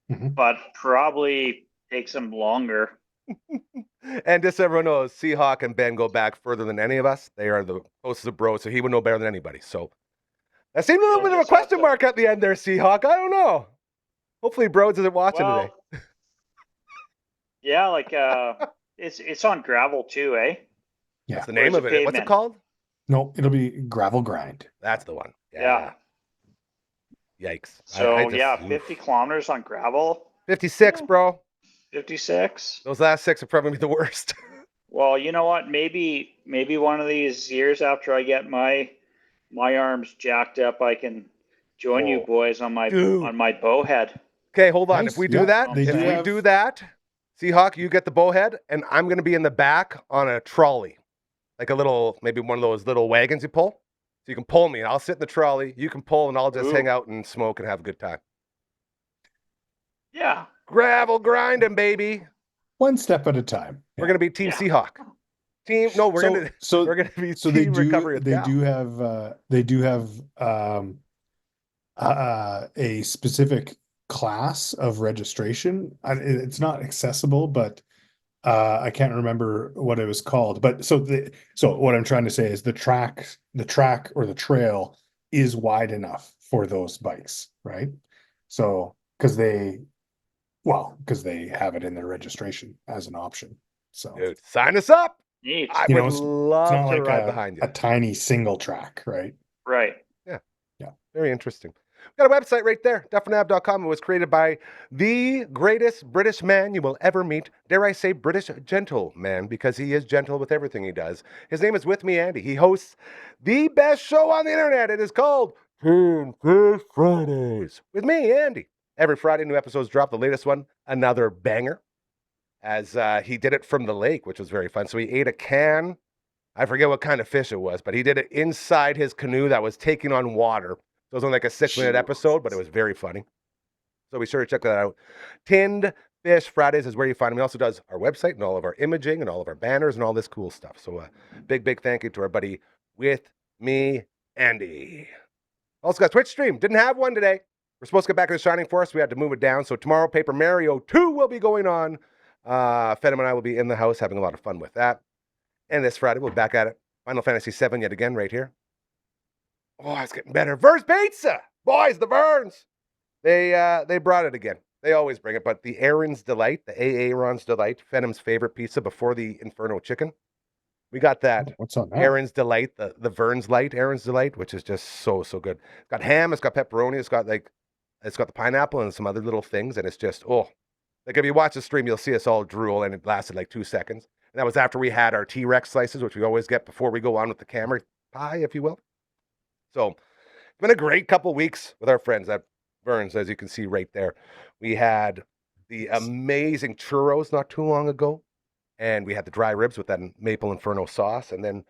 but probably takes him longer.
And just so everyone knows, Seahawk and Ben go back further than any of us. They are the closest of bros, so he would know better than anybody. So that seemed a little bit of a question mark at the end there, Seahawk. I don't know. Hopefully Broads isn't watching today.
Yeah, like it's on gravel too, eh?
Yeah.
That's the name of it. What's it called?
No, it'll be gravel grind.
That's the one.
Yeah.
Yikes.
So 50 kilometers on gravel.
56, bro.
56.
Those last 6 are probably the worst.
Well, you know what? Maybe one of these years after I get my arms jacked up, I can join you boys on my bowhead.
Okay, hold on.
Nice.
If we do that, Seahawk, you get the bowhead, and I'm going to be in the back on a trolley, like a little, maybe one of those little wagons you pull. So you can pull me, and I'll sit in the trolley. You can pull, and I'll just hang out and smoke and have a good time.
Yeah.
Gravel grinding, baby.
One step at a time.
We're going to be Team Seahawk. We're going to be Team Recovery.
They do have a specific class of registration. It's not accessible, but I can't remember what it was called. But so what I'm trying to say is the track or the trail is wide enough for those bikes, right? So because they have it in their registration as an option. So
dude, sign us up.
Neat.
I would love to ride behind you.
A tiny single track, right?
Right.
Yeah. Very interesting. We've got a website right there, dufferinave.com. It was created by the greatest British man you will ever meet. Dare I say British gentleman, because he is gentle with everything he does. His name is With Me, Andy. He hosts the best show on the internet. It is called Teen Fish Fridays with me, Andy. Every Friday, new episodes drop. The latest one, another banger, as he did it from the lake, which was very fun. So he ate a can. I forget what kind of fish it was, but he did it inside his canoe that was taking on water. So it was only like a 6-minute episode, but it was very funny. So be sure to check that out. Tinned Fish Fridays is where you find him. He also does our website and all of our imaging and all of our banners and all this cool stuff. So big thank you to our buddy With Me, Andy. Also got Twitch stream. Didn't have one today. We're supposed to get back to the Shining Force. We had to move it down. So tomorrow, Paper Mario 2 will be going on. Phenom and I will be in the house having a lot of fun with that. And this Friday, we'll be back at it. Final Fantasy VII yet again right here. Oh, it's getting better. Ver's Pizza. Boys, the Verns. They brought it again. They always bring it. But the Aaron's Delight, the Aaron's Delight, Phenom's favorite pizza before the Inferno Chicken. We got that.
What's on that?
Aaron's Delight, the Vern's Light, Aaron's Delight, which is just so good. It's got ham, it's got pepperoni, it's got the pineapple and some other little things, and it's just, like if you watch the stream, you'll see us all drool, and it lasted like 2 seconds. And that was after we had our T-Rex slices, which we always get before we go on with the camera pie, if you will. So it's been a great couple weeks with our friends at Vern's, as you can see right there. We had the amazing churros not too long ago, and we had the dry ribs with that maple inferno sauce, and then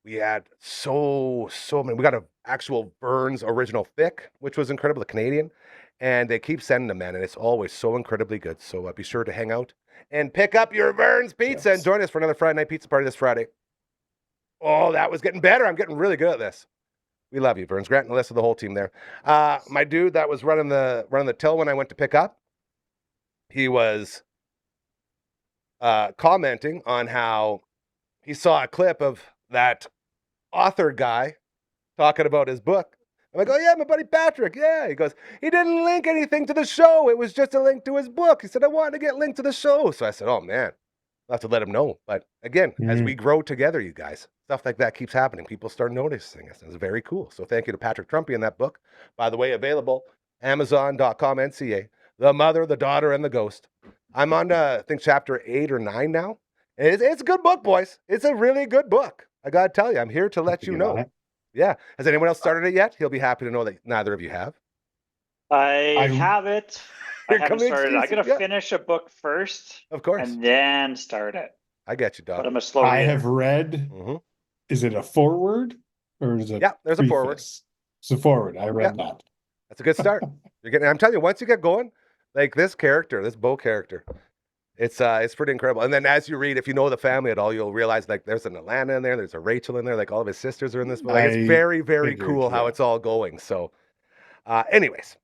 we had so many. We got an actual Vern's original thick, which was incredible, the Canadian, and they keep sending them, man, and it's always so incredibly good. So be sure to hang out and pick up your Vern's pizza and join us for another Friday night pizza party this Friday. Oh, that was getting better. I'm getting really good at this. We love you, Vern's. Grant and Alyssa, the whole team there. My dude that was running the till when I went to pick up, he was commenting on how he saw a clip of that author guy talking about his book. I'm like, oh, yeah, my buddy Patrick. Yeah. He goes, he didn't link anything to the show. It was just a link to his book. He said, I wanted to get linked to the show. So I said, oh, man, I'll have to let him know. But again, as we grow together, you guys, stuff like that keeps happening. People start noticing us. It's very cool. So thank you to Patrick Trumpy in that book. By the way, available, Amazon.com/NCA. The Mother, the Daughter, and the Ghost. I'm on, I think, chapter 8 or 9 now. It's a good book, boys. It's a really good book. I got to tell you, I'm here to let you know. Yeah. Has anyone else started it yet? He'll be happy to know that neither of you have.
I have it. I haven't started. I got to
Yeah.
finish a book first.
Of course.
And then start it.
I get you, dog.
But I'm a slow
I
reader.
have read, is it a foreword? Or is it
there's a foreword.
It's a foreword. I read that.
That's a good start. I'm telling you, once you get going, like this character, this Bo character, it's pretty incredible. And then as you read, if you know the family at all, you'll realize like there's an Alana in there, there's a Rachel in there, like all of his sisters are in this book. Like, it's very, very cool how it's all going. So anyways,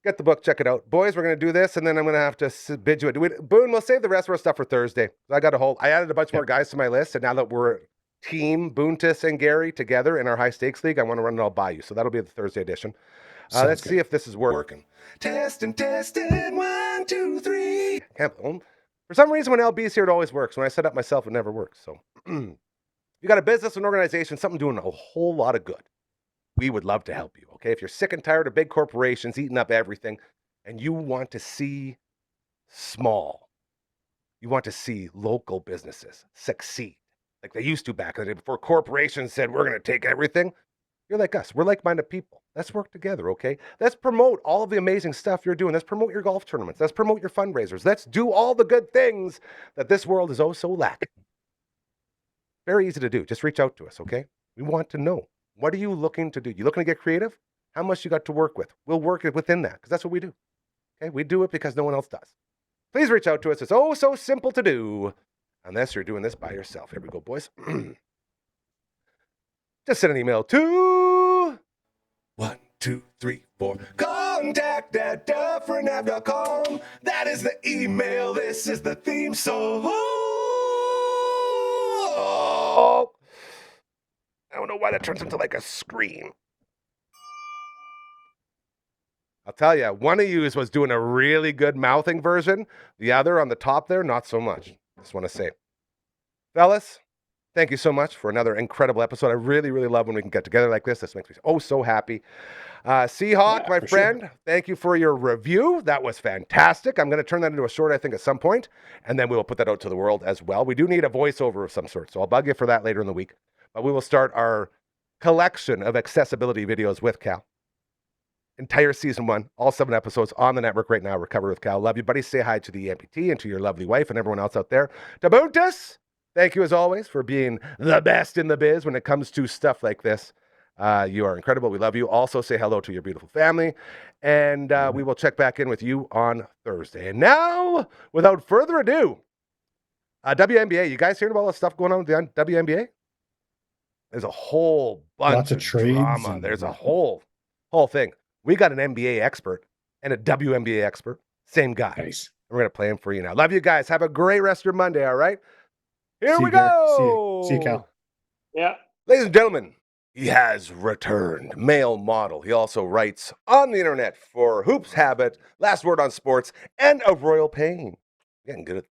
get the book, check it out. Boys, we're going to do this, and then I'm going to have to bid you adieu. Boone, we'll save the rest of our stuff for Thursday. I added a bunch more guys to my list, and now that we're team Boontis and Gary together in our high stakes league, I want to run it all by you. So that'll be the Thursday edition. Let's see if this is working. Testing, 1, 2, 3. For some reason, when LB's here, it always works. When I set up myself, it never works. So you got a business, an organization, something doing a whole lot of good. We would love to help you, okay? If you're sick and tired of big corporations eating up everything and you want to see small, you want to see local businesses succeed like they used to back in the day before corporations said, we're going to take everything. You're like us. We're like-minded people. Let's work together, okay? Let's promote all of the amazing stuff you're doing. Let's promote your golf tournaments. Let's promote your fundraisers. Let's do all the good things that this world is oh so lacking. Very easy to do. Just reach out to us, okay? We want to know. What are you looking to do? You looking to get creative? How much you got to work with? We'll work within that because that's what we do. Okay? We do it because no one else does. Please reach out to us. It's oh so simple to do. Unless you're doing this by yourself. Here we go, boys. Just send an email to 1, 2, 3, 4. contact@dufferinave.com. That is the email. This is the theme song. I don't know why that turns into like a scream. I'll tell you, one of you was doing a really good mouthing version. The other on the top there, not so much. Just want to say. Fellas, thank you so much for another incredible episode. I really, really love when we can get together like this. This makes me oh so happy. Seahawk, my friend, thank you for your review. That was fantastic. I'm going to turn that into a short, I think, at some point, and then we will put that out to the world as well. We do need a voiceover of some sort, so I'll bug you for that later in the week. But we will start our collection of accessibility videos with Cal. Entire season 1, all 7 episodes on the network right now. Recover with Cal. Love you, buddy. Say hi to the amputee and to your lovely wife and everyone else out there. To Boontis, thank you as always for being the best in the biz when it comes to stuff like this. You are incredible. We love you. Also, say hello to your beautiful family. And we will check back in with you on Thursday. And now, without further ado, WNBA. You guys hearing about all the stuff going on with the WNBA? There's a whole bunch of drama. There's a whole thing. We got an NBA expert and a WNBA expert. Same guy.
Nice.
We're going to play him for you now. Love you guys. Have a great rest of your Monday, all right? Here we go.
See you, Cal.
Yeah.
Ladies and gentlemen, he has returned. Male model. He also writes on the internet for Hoops Habit, Last Word on Sports, and A Royal Pain. Getting good at it.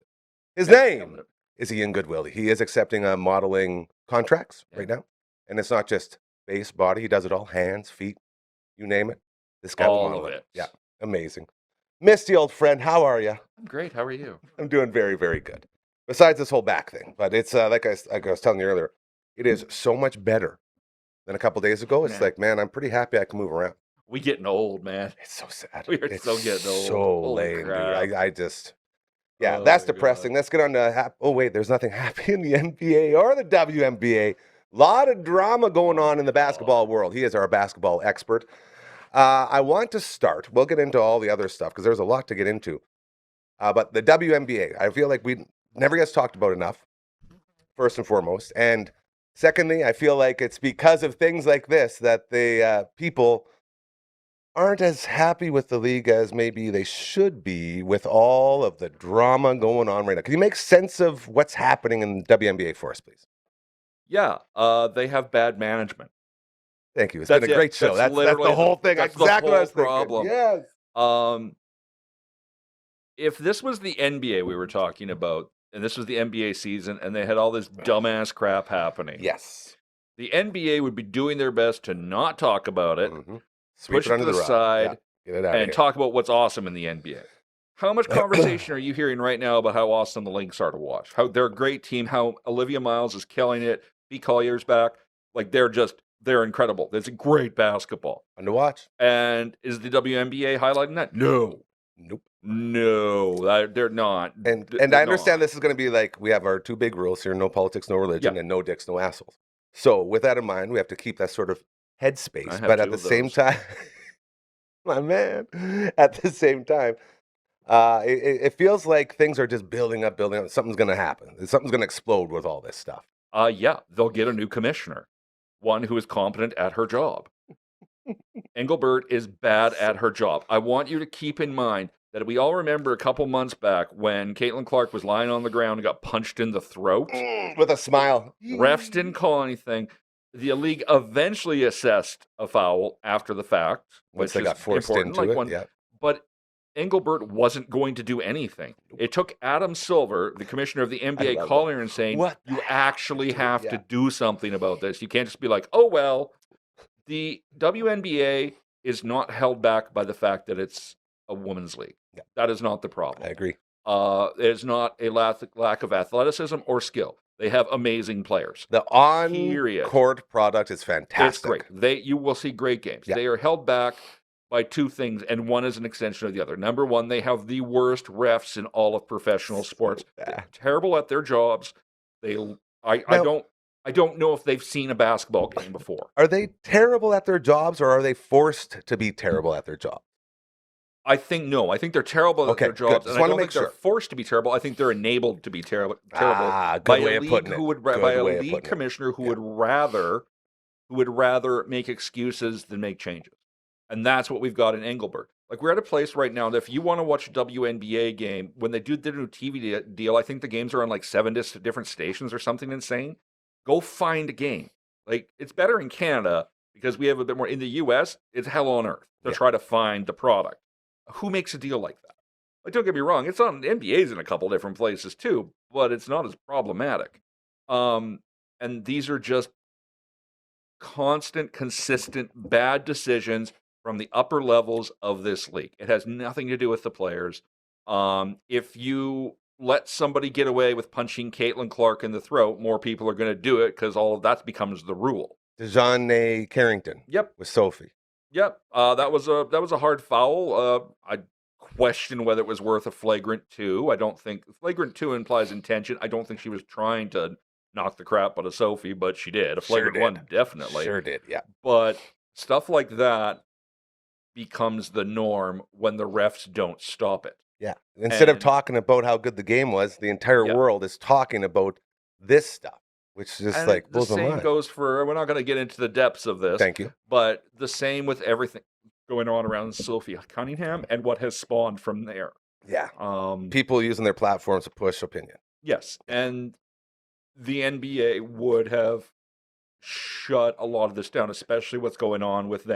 His name is Ian Goodwillie. He is accepting modeling contracts right now. And it's not just face, body. He does it all. Hands, feet, you name it. This guy will model it. Yeah, amazing. Misty, old friend, how are you?
I'm great. How are you?
I'm doing very, very good. Besides this whole back thing. But it's like I was telling you earlier, it is so much better than a couple days ago. It's like, man, I'm pretty happy I can move around.
We getting old, man.
It's so sad.
We are so getting old.
So lame, dude. I just, that's depressing. Let's get on to, oh, wait, there's nothing happy in the NBA or the WNBA. A lot of drama going on in the basketball world. He is our basketball expert. I want to start. We'll get into all the other stuff because there's a lot to get into. But the WNBA, I feel like we never gets talked about enough, first and foremost. And secondly, I feel like it's because of things like this that the people aren't as happy with the league as maybe they should be with all of the drama going on right now. Can you make sense of what's happening in the WNBA for us, please?
Yeah, they have bad management.
Thank you. It's
That's
been a
it.
great show. That's
literally
the whole thing.
That's the
Exactly what I was
whole
thinking.
problem.
Yes.
If this was the NBA we were talking about, and this was the NBA season, and they had all this dumbass crap happening,
Yes.
the NBA would be doing their best to not talk about it,
Sweep
push
it
it
under
to the
rug.
side,
Yeah. Get it out of
and
here.
talk about what's awesome in the NBA. How much conversation are you hearing right now about how awesome the Lynx are to watch? How they're a great team, how Olivia Miles is killing it, B. Collier's back. Like, they're incredible. It's great basketball.
Fun to watch.
And is the WNBA highlighting that? No.
Nope.
No, they're not.
And
They're
I understand
not.
this is going to be like, we have our two big rules here: no politics, no religion, and no dicks, no assholes. So with that in mind, we have to keep that sort of headspace. But at the same time, my man, at the same time, it feels like things are just building up. Something's going to happen. Something's going to explode with all this stuff.
Yeah, they'll get a new commissioner, one who is competent at her job. Engelbert is bad at her job. I want you to keep in mind that we all remember a couple months back when Caitlin Clark was lying on the ground and got punched in the throat.
With a smile.
Refs didn't call anything. The league eventually assessed a foul after the fact.
Once
which
they
is
got forced
important.
into it, yeah.
But Engelbert wasn't going to do anything. It took Adam Silver, the commissioner of the NBA, calling her and saying, you actually have to do something about this. You can't just be like, oh, well, the WNBA is not held back by the fact that it's a women's league.
Yeah.
That is not the problem.
I agree.
There's not a lack of athleticism or skill. They have amazing players.
The on-court product is fantastic.
It's great. You will see great games. Yeah. They are held back by two things, and one is an extension of the other. Number one, they have the worst refs in all of professional sports. They're terrible at their jobs. I don't know if they've seen a basketball game before.
Are they terrible at their jobs, or are they forced to be terrible at their job?
I think they're terrible at their jobs, and I don't think they're forced to be terrible. I think they're enabled to be terrible by a league commissioner who would rather make excuses than make changes. And that's what we've got in Engelbert. Like, we're at a place right now that if you want to watch a WNBA game, when they do the new TV deal, I think the games are on like 7 different stations or something insane. Go find a game. Like, it's better in Canada because we have a bit more. In the U.S., it's hell on earth to try to find the product. Who makes a deal like that? Like, don't get me wrong, it's on NBA's in a couple different places too, but it's not as problematic. And these are just constant, consistent, bad decisions from the upper levels of this league. It has nothing to do with the players. If you let somebody get away with punching Caitlin Clark in the throat, more people are going to do it because all of that becomes the rule.
DeJounte Carrington.
Yep.
With Sophie.
Yep. That was a hard foul. I question whether it was worth a flagrant 2. I don't think flagrant 2 implies intention. I don't think she was trying to knock the crap out of Sophie, but she did. A flagrant 1, definitely.
Sure did, yeah.
But stuff like that becomes the norm when the refs don't stop it.
Yeah. Instead of talking about how good the game was, the entire world is talking about this stuff, which is like
the same goes for. We're not going to get into the depths of this.
Thank you.
But the same with everything going on around Sophie Cunningham and what has spawned from there.
Yeah. People using their platforms to push opinion.
Yes, and the NBA would have shut a lot of this down, especially what's going on with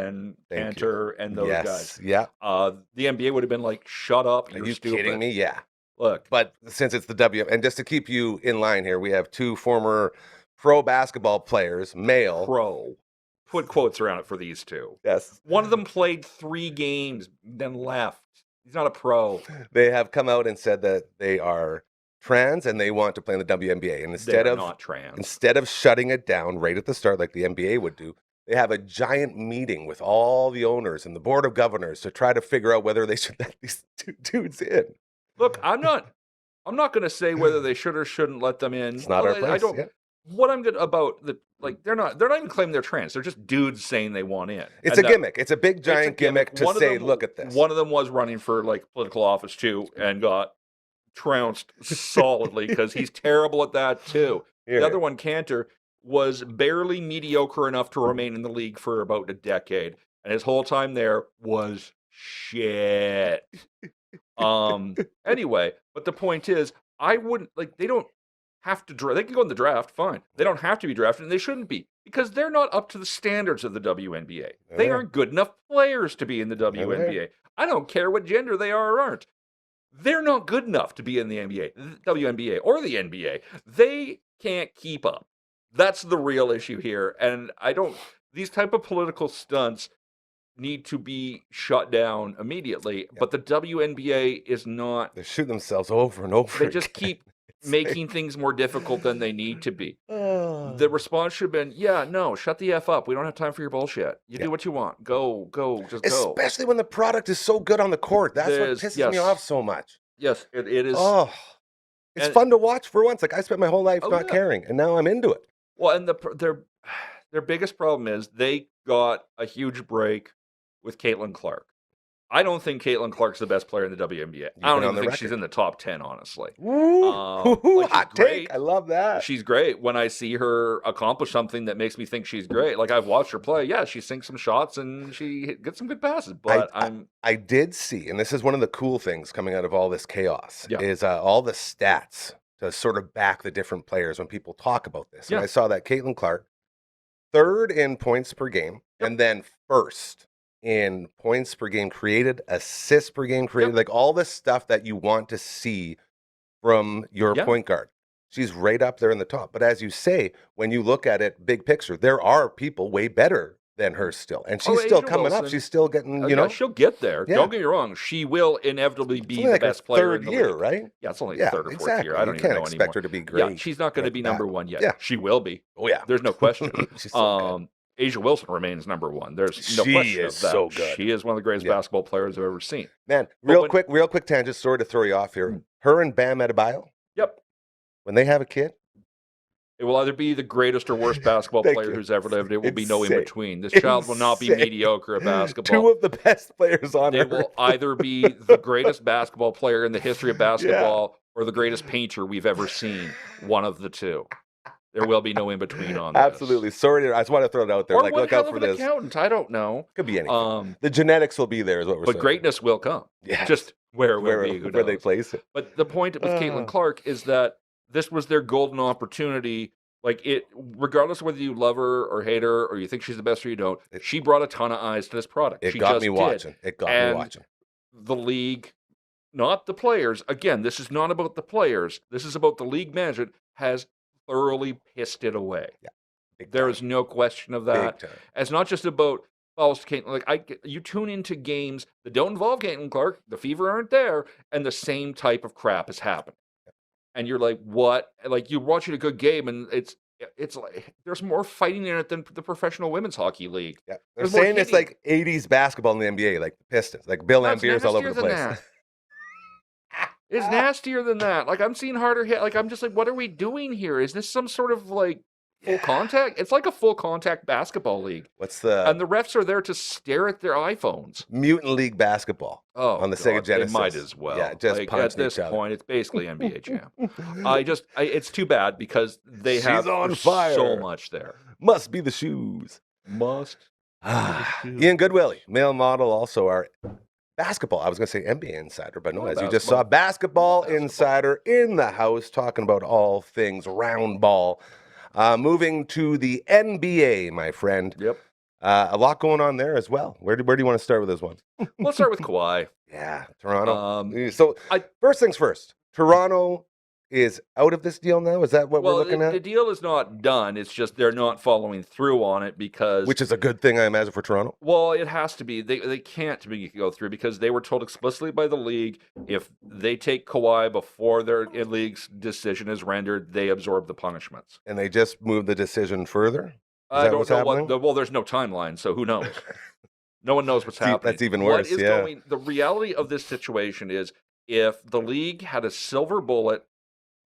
Cantor and those guys.
Yeah.
The NBA would have been like, shut up,
Are you kidding me? Yeah.
Look.
But since it's the and just to keep you in line here, we have 2 former pro basketball players, male.
Pro. Put quotes around it for these 2.
Yes.
One of them played 3 games, then left. He's not a pro.
They have come out and said that they are trans and they want to play in the WNBA. And instead of shutting it down right at the start like the NBA would do, they have a giant meeting with all the owners and the board of governors to try to figure out whether they should let these 2 dudes in.
Look, I'm not going to say whether they should or shouldn't let them in.
It's not our place.
What I'm good about they're not even claiming they're trans. They're just dudes saying they want in.
It's a gimmick. It's a big giant gimmick to say, look at this.
One of them was running for like political office too and got trounced solidly because he's terrible at that too. The other one, Cantor, was barely mediocre enough to remain in the league for about a decade, and his whole time there was shit. Anyway, but the point is, I wouldn't they don't have to draft. They can go in the draft, fine. They don't have to be drafted, and they shouldn't be, because they're not up to the standards of the WNBA. They aren't good enough players to be in the WNBA. I don't care what gender they are or aren't. They're not good enough to be in the WNBA, or the NBA. They can't keep up. That's the real issue here. And these type of political stunts need to be shut down immediately. Yep. But the WNBA is not.
They're shooting themselves over and over.
They just keep making things more difficult than they need to be. The response should have been, no, shut the F up. We don't have time for your bullshit. You do what you want. Go, just go.
Especially when the product is so good on the court. That's what pisses me off so much.
Yes, it is.
Oh, it's fun to watch for once. Like, I spent my whole life not caring, and now I'm into it.
Well, and their biggest problem is they got a huge break with Caitlin Clark. I don't think Caitlin Clark's the best player in the WNBA. I don't even think she's in the top 10, honestly.
Hot take. I love that.
She's great. When I see her accomplish something that makes me think she's great, like I've watched her play, she sinks some shots and she gets some good passes. But
I did see, and this is one of the cool things coming out of all this chaos, is all the stats to sort of back the different players when people talk about this. And I saw that Caitlin Clark, 3rd in points per game, and then 1st in points per game created, assists per game created, like all the stuff that you want to see from your point guard. She's right up there in the top. But as you say, when you look at it big picture, there are people way better than her still. And she's still coming up. She's still getting,
she'll get there. Yeah. Don't get me wrong. She will inevitably be the best player in the league.
3rd year, right?
Yeah, it's only the 3rd or 4th year. I don't even know anymore. You can't expect
her to be great.
Yeah, she's not going to be number 1 yet.
Yeah.
She will be.
Oh, yeah.
There's no question.
She's so good.
Asia Wilson remains number 1. There's no question of that.
So good.
She is one of the greatest basketball players I've ever seen.
Man, real quick tangent, sorry to throw you off here. Her and Bam Adebayo.
Yep.
When they have a kid,
it will either be the greatest or worst basketball player who's ever lived. It will be no in between. This child will not be mediocre at basketball.
2 of the best players on earth.
It will either be the greatest basketball player in the history of basketball or the greatest painter we've ever seen. One of the 2. There will be no in between on this.
Absolutely. Sorry, I just want to throw it out there.
Or
like,
one
look
hell
out
of
for
an
this.
Accountant. I don't know.
Could be anything. The genetics will be there, is what we're saying.
But greatness will come.
Yeah.
Just where it will be.
Where they place it.
But the point with Caitlin Clark is that this was their golden opportunity. Like, regardless of whether you love her or hate her or you think she's the best or you don't, she brought a ton of eyes to this product.
It got me watching.
The league, not the players. Again, this is not about the players. This is about the league management has thoroughly pissed it away. Yeah, there is no question of that. It's not just about Caitlin. Like, you tune into games that don't involve Caitlin Clark, the Fever aren't there, and the same type of crap has happened. And you're like, what? Like, you're watching a good game, and it's like there's more fighting in it than the professional women's hockey league. Yeah,
they're saying it's like 80s basketball in the NBA, like the Pistons, like Bill Lambier's all over the place.
It's nastier than that. Like, I'm seeing harder hit. Like, I'm just like, what are we doing here? Is this some sort of like full contact? It's like a full contact basketball league. And the refs are there to stare at their iPhones.
Mutant League basketball. On the Sega Genesis.
They might as well.
Yeah, just
like, at this point, it's basically NBA Jam. It's too bad because they have
on fire.
So much there.
Must be the shoes. Ian Goodwillie, male model, also our basketball. I was going to say NBA insider, but no, as you just saw, basketball insider in the house talking about all things round ball. Moving to the NBA, my friend.
Yep.
A lot going on there as well. Where do you want to start with this one?
Let's start with Kawhi.
Yeah, Toronto. First things first. Toronto is out of this deal now? Is that what we're looking at?
The deal is not done. It's just they're not following through on it because...
Which is a good thing, I imagine, for Toronto?
Well, it has to be. They can't go through because they were told explicitly by the league if they take Kawhi before their league's decision is rendered, they absorb the punishments.
And they just moved the decision further?
I don't know well, there's no timeline, so who knows? No one knows what's happening.
That's even worse,
The reality of this situation is if the league had a silver bullet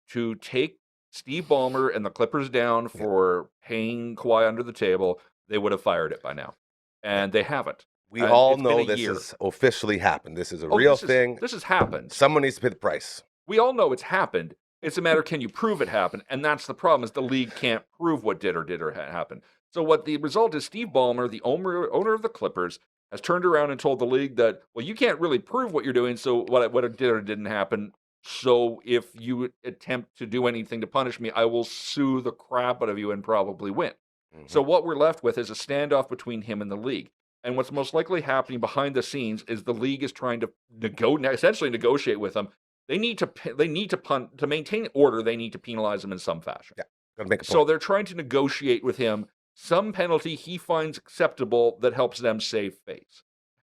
to take Steve Ballmer and the Clippers down for paying Kawhi under the table, they would have fired it by now. And they haven't.
We all know this has officially happened. This is a real thing.
This has happened.
Someone needs to pay the price.
We all know it's happened. It's a matter, can you prove it happened? And that's the problem, is the league can't prove what did or happen. So what the result is, Steve Ballmer, the owner of the Clippers, has turned around and told the league that, well, you can't really prove what you're doing, so what did or didn't happen, So if you attempt to do anything to punish me, I will sue the crap out of you and probably win.
Mhm.
So what we're left with is a standoff between him and the league. And what's most likely happening behind the scenes is the league is trying to essentially negotiate with him. They need to maintain order. They need to penalize him in some fashion.
Yeah, gotta make a point.
So they're trying to negotiate with him some penalty he finds acceptable that helps them save face.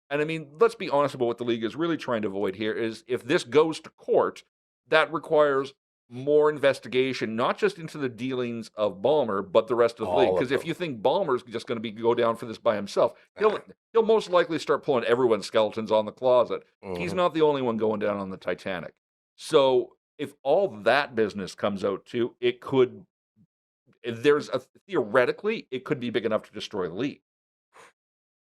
And I mean, let's be honest about what the league is really trying to avoid here is if this goes to court, that requires more investigation, not just into the dealings of Ballmer, but the rest of the league.
All of
Because if
them.
you think Ballmer's just going to go down for this by himself, he'll most likely start pulling everyone's skeletons on the closet. He's
Mhm.
not the only one going down on the Titanic. So if all that business comes out too, theoretically, it could be big enough to destroy the league.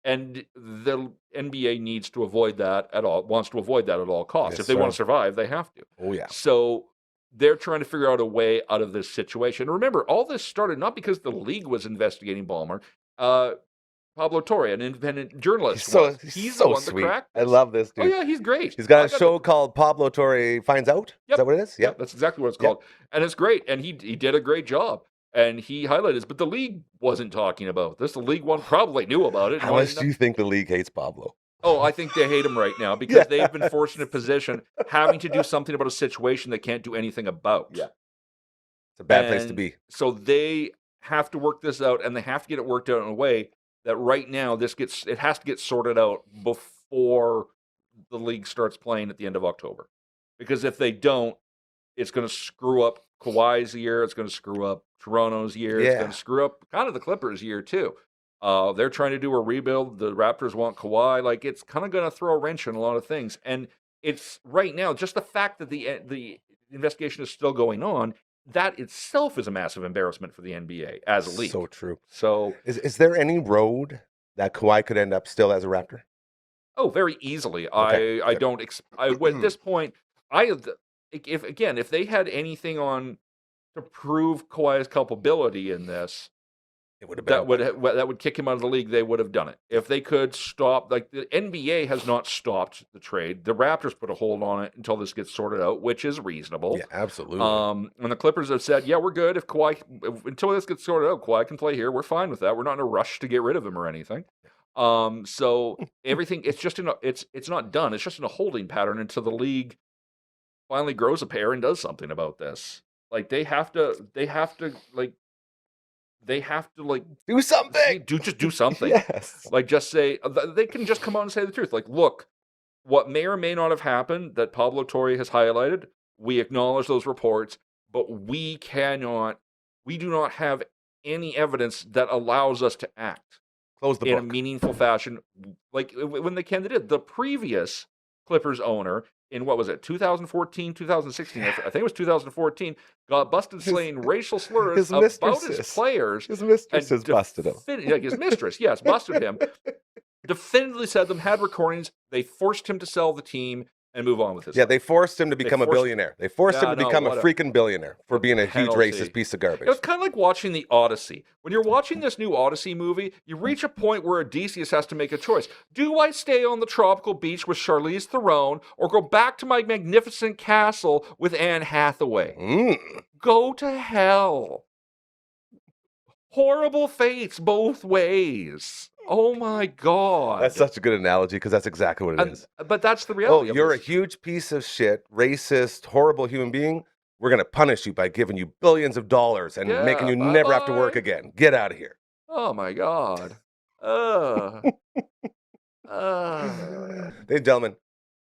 And the NBA wants to avoid that at all costs.
Yes,
If they want to
sir.
survive, they have to.
Oh, yeah.
So they're trying to figure out a way out of this situation. And remember, all this started not because the league was investigating Ballmer. Pablo Torre, an independent journalist, he's
so
the one
sweet.
that cracked
I
this.
love this dude.
Oh yeah, he's great.
He's got a show called Pablo Torre Finds Out. Is that what it is?
Yep, that's exactly what it's called. And it's great. And he did a great job. And he highlighted this, but the league wasn't talking about this. The league one probably knew about it.
How much do you think the league hates Pablo?
Oh, I think they hate him right now because they've been forced in a position having to do something about a situation they can't do anything about.
Yeah. It's a bad place to be.
So they have to work this out, and they have to get it worked out in a way that right now it has to get sorted out before the league starts playing at the end of October. Because if they don't, it's going to screw up Kawhi's year. It's going to screw up Toronto's year. It's going to screw up kind of the Clippers' year too. They're trying to do a rebuild. The Raptors want Kawhi. Like, it's kind of going to throw a wrench in a lot of things. And it's right now, just the fact that the investigation is still going on, that itself is a massive embarrassment for the NBA as a league.
So true.
So
is there any road that Kawhi could end up still as a Raptor?
Oh, very easily.
Okay,
I don't. At this point, if they had anything on to prove Kawhi's culpability in this,
it would have been
that would kick him out of the league. They would have done it if they could stop. Like the NBA has not stopped the trade. The Raptors put a hold on it until this gets sorted out, which is reasonable.
Yeah, absolutely.
And the Clippers have said, "Yeah, we're good. If until this gets sorted out, Kawhi can play here. We're fine with that. We're not in a rush to get rid of him or anything." So everything it's not done. It's just in a holding pattern until the league finally grows a pair and does something about this. Like they have to
do something.
Do something.
Yes.
Like just say they can just come out and say the truth. Like, look, what may or may not have happened that Pablo Torre has highlighted, we acknowledge those reports, but we do not have any evidence that allows us to act.
Close the book.
In a meaningful fashion, like when they did. The previous Clippers owner in 2014, 2016, I think it was 2014, got busted saying racial slurs about his players.
His mistress has busted him.
His mistress, yes, busted him. Definitively said them, had recordings. They forced him to sell the team and move on with his life.
They forced him to become a billionaire. They forced him to become a freaking billionaire for being a huge racist piece of garbage.
It was kind of like watching the Odyssey. When you're watching this new Odyssey movie, you reach a point where Odysseus has to make a choice. Do I stay on the tropical beach with Charlize Theron or go back to my magnificent castle with Anne Hathaway? Go to hell. Horrible fates both ways. Oh my God.
That's such a good analogy because that's exactly what it is.
But that's the reality.
Oh, you're a huge piece of shit, racist, horrible human being. We're going to punish you by giving you billions of dollars and making you never have to work again. Get out of here.
Oh my God.
Ladies and gentlemen,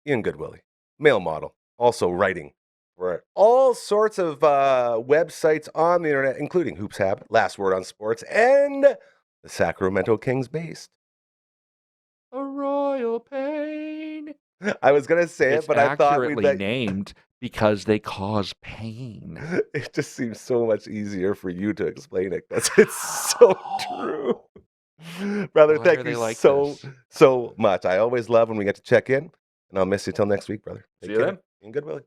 Ian Goodwillie, male model, also writing for all sorts of websites on the internet, including Hoops Habit, Last Word on Sports, and the Sacramento Kings based.
A royal pain.
I was going to say it, but I thought
accurately named because they cause pain.
It just seems so much easier for you to explain it. It's so true. Brother, thank you so much. I always love when we get to check in, and I'll miss you till next week, brother.
See you then.
Ian Goodwillie.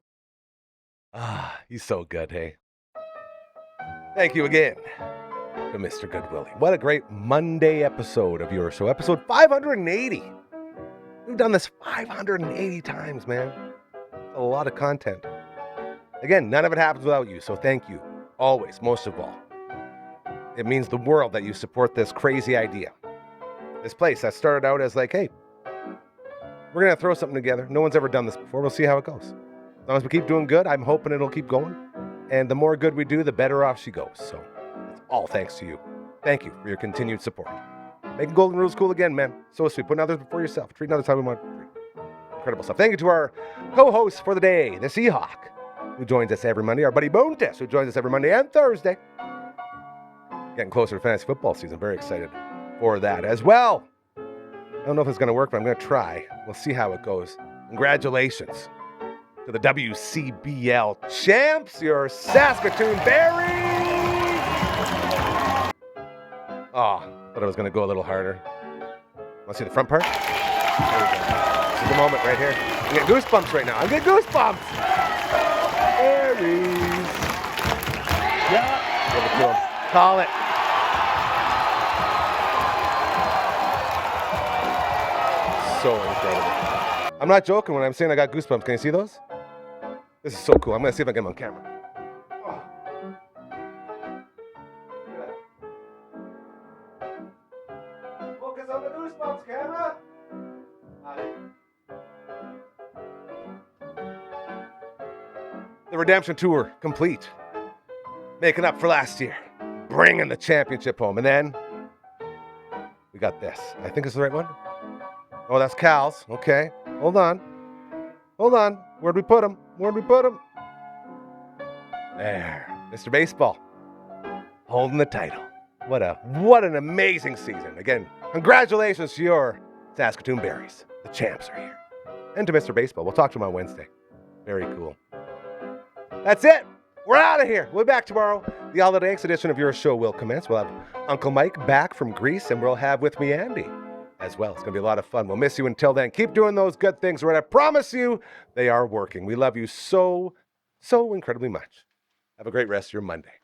He's so good, hey. Thank you again to Mr. Goodwillie. What a great Monday episode of your show. Episode 580. We've done this 580 times, man. A lot of content. Again, none of it happens without you, so thank you. Always, most of all. It means the world that you support this crazy idea. This place that started out as like, hey, we're going to throw something together. No one's ever done this before. We'll see how it goes. As long as we keep doing good, I'm hoping it'll keep going. And the more good we do, the better off she goes. So it's all thanks to you. Thank you for your continued support. Making Golden Rules cool again, man. So sweet. Putting others before yourself. Treating others how we want to treat. Incredible stuff. Thank you to our co-host for the day, the Seahawk, who joins us every Monday. Our buddy Boontis, who joins us every Monday and Thursday. Getting closer to fantasy football season. Very excited for that as well. I don't know if it's going to work, but I'm going to try. We'll see how it goes. Congratulations to the WCBL champs, your Saskatoon Berries. Oh, thought I was going to go a little harder. Want to see the front part? There we go. This is the moment right here. I'm getting goosebumps right now. I'm getting goosebumps. Berries. Yeah. Give it to him. Call it. So incredible. I'm not joking when I'm saying I got goosebumps. Can you see those? This is so cool. I'm going to see if I can get them on camera. Oh. Focus on the goosebumps, camera. The redemption tour complete. Making up for last year. Bringing the championship home. And then we got this. I think it's the right one. Oh, that's Cal's. Okay. Hold on. Where'd we put him? There. Mr. Baseball. Holding the title. What an amazing season. Again, congratulations to your Saskatoon Berries. The champs are here. And to Mr. Baseball. We'll talk to him on Wednesday. Very cool. That's it. We're out of here. We'll be back tomorrow. The Holiday X edition of your show will commence. We'll have Uncle Mike back from Greece, and we'll have with me Andy as well. It's going to be a lot of fun. We'll miss you until then. Keep doing those good things, right? I promise you they are working. We love you so incredibly much. Have a great rest of your Monday.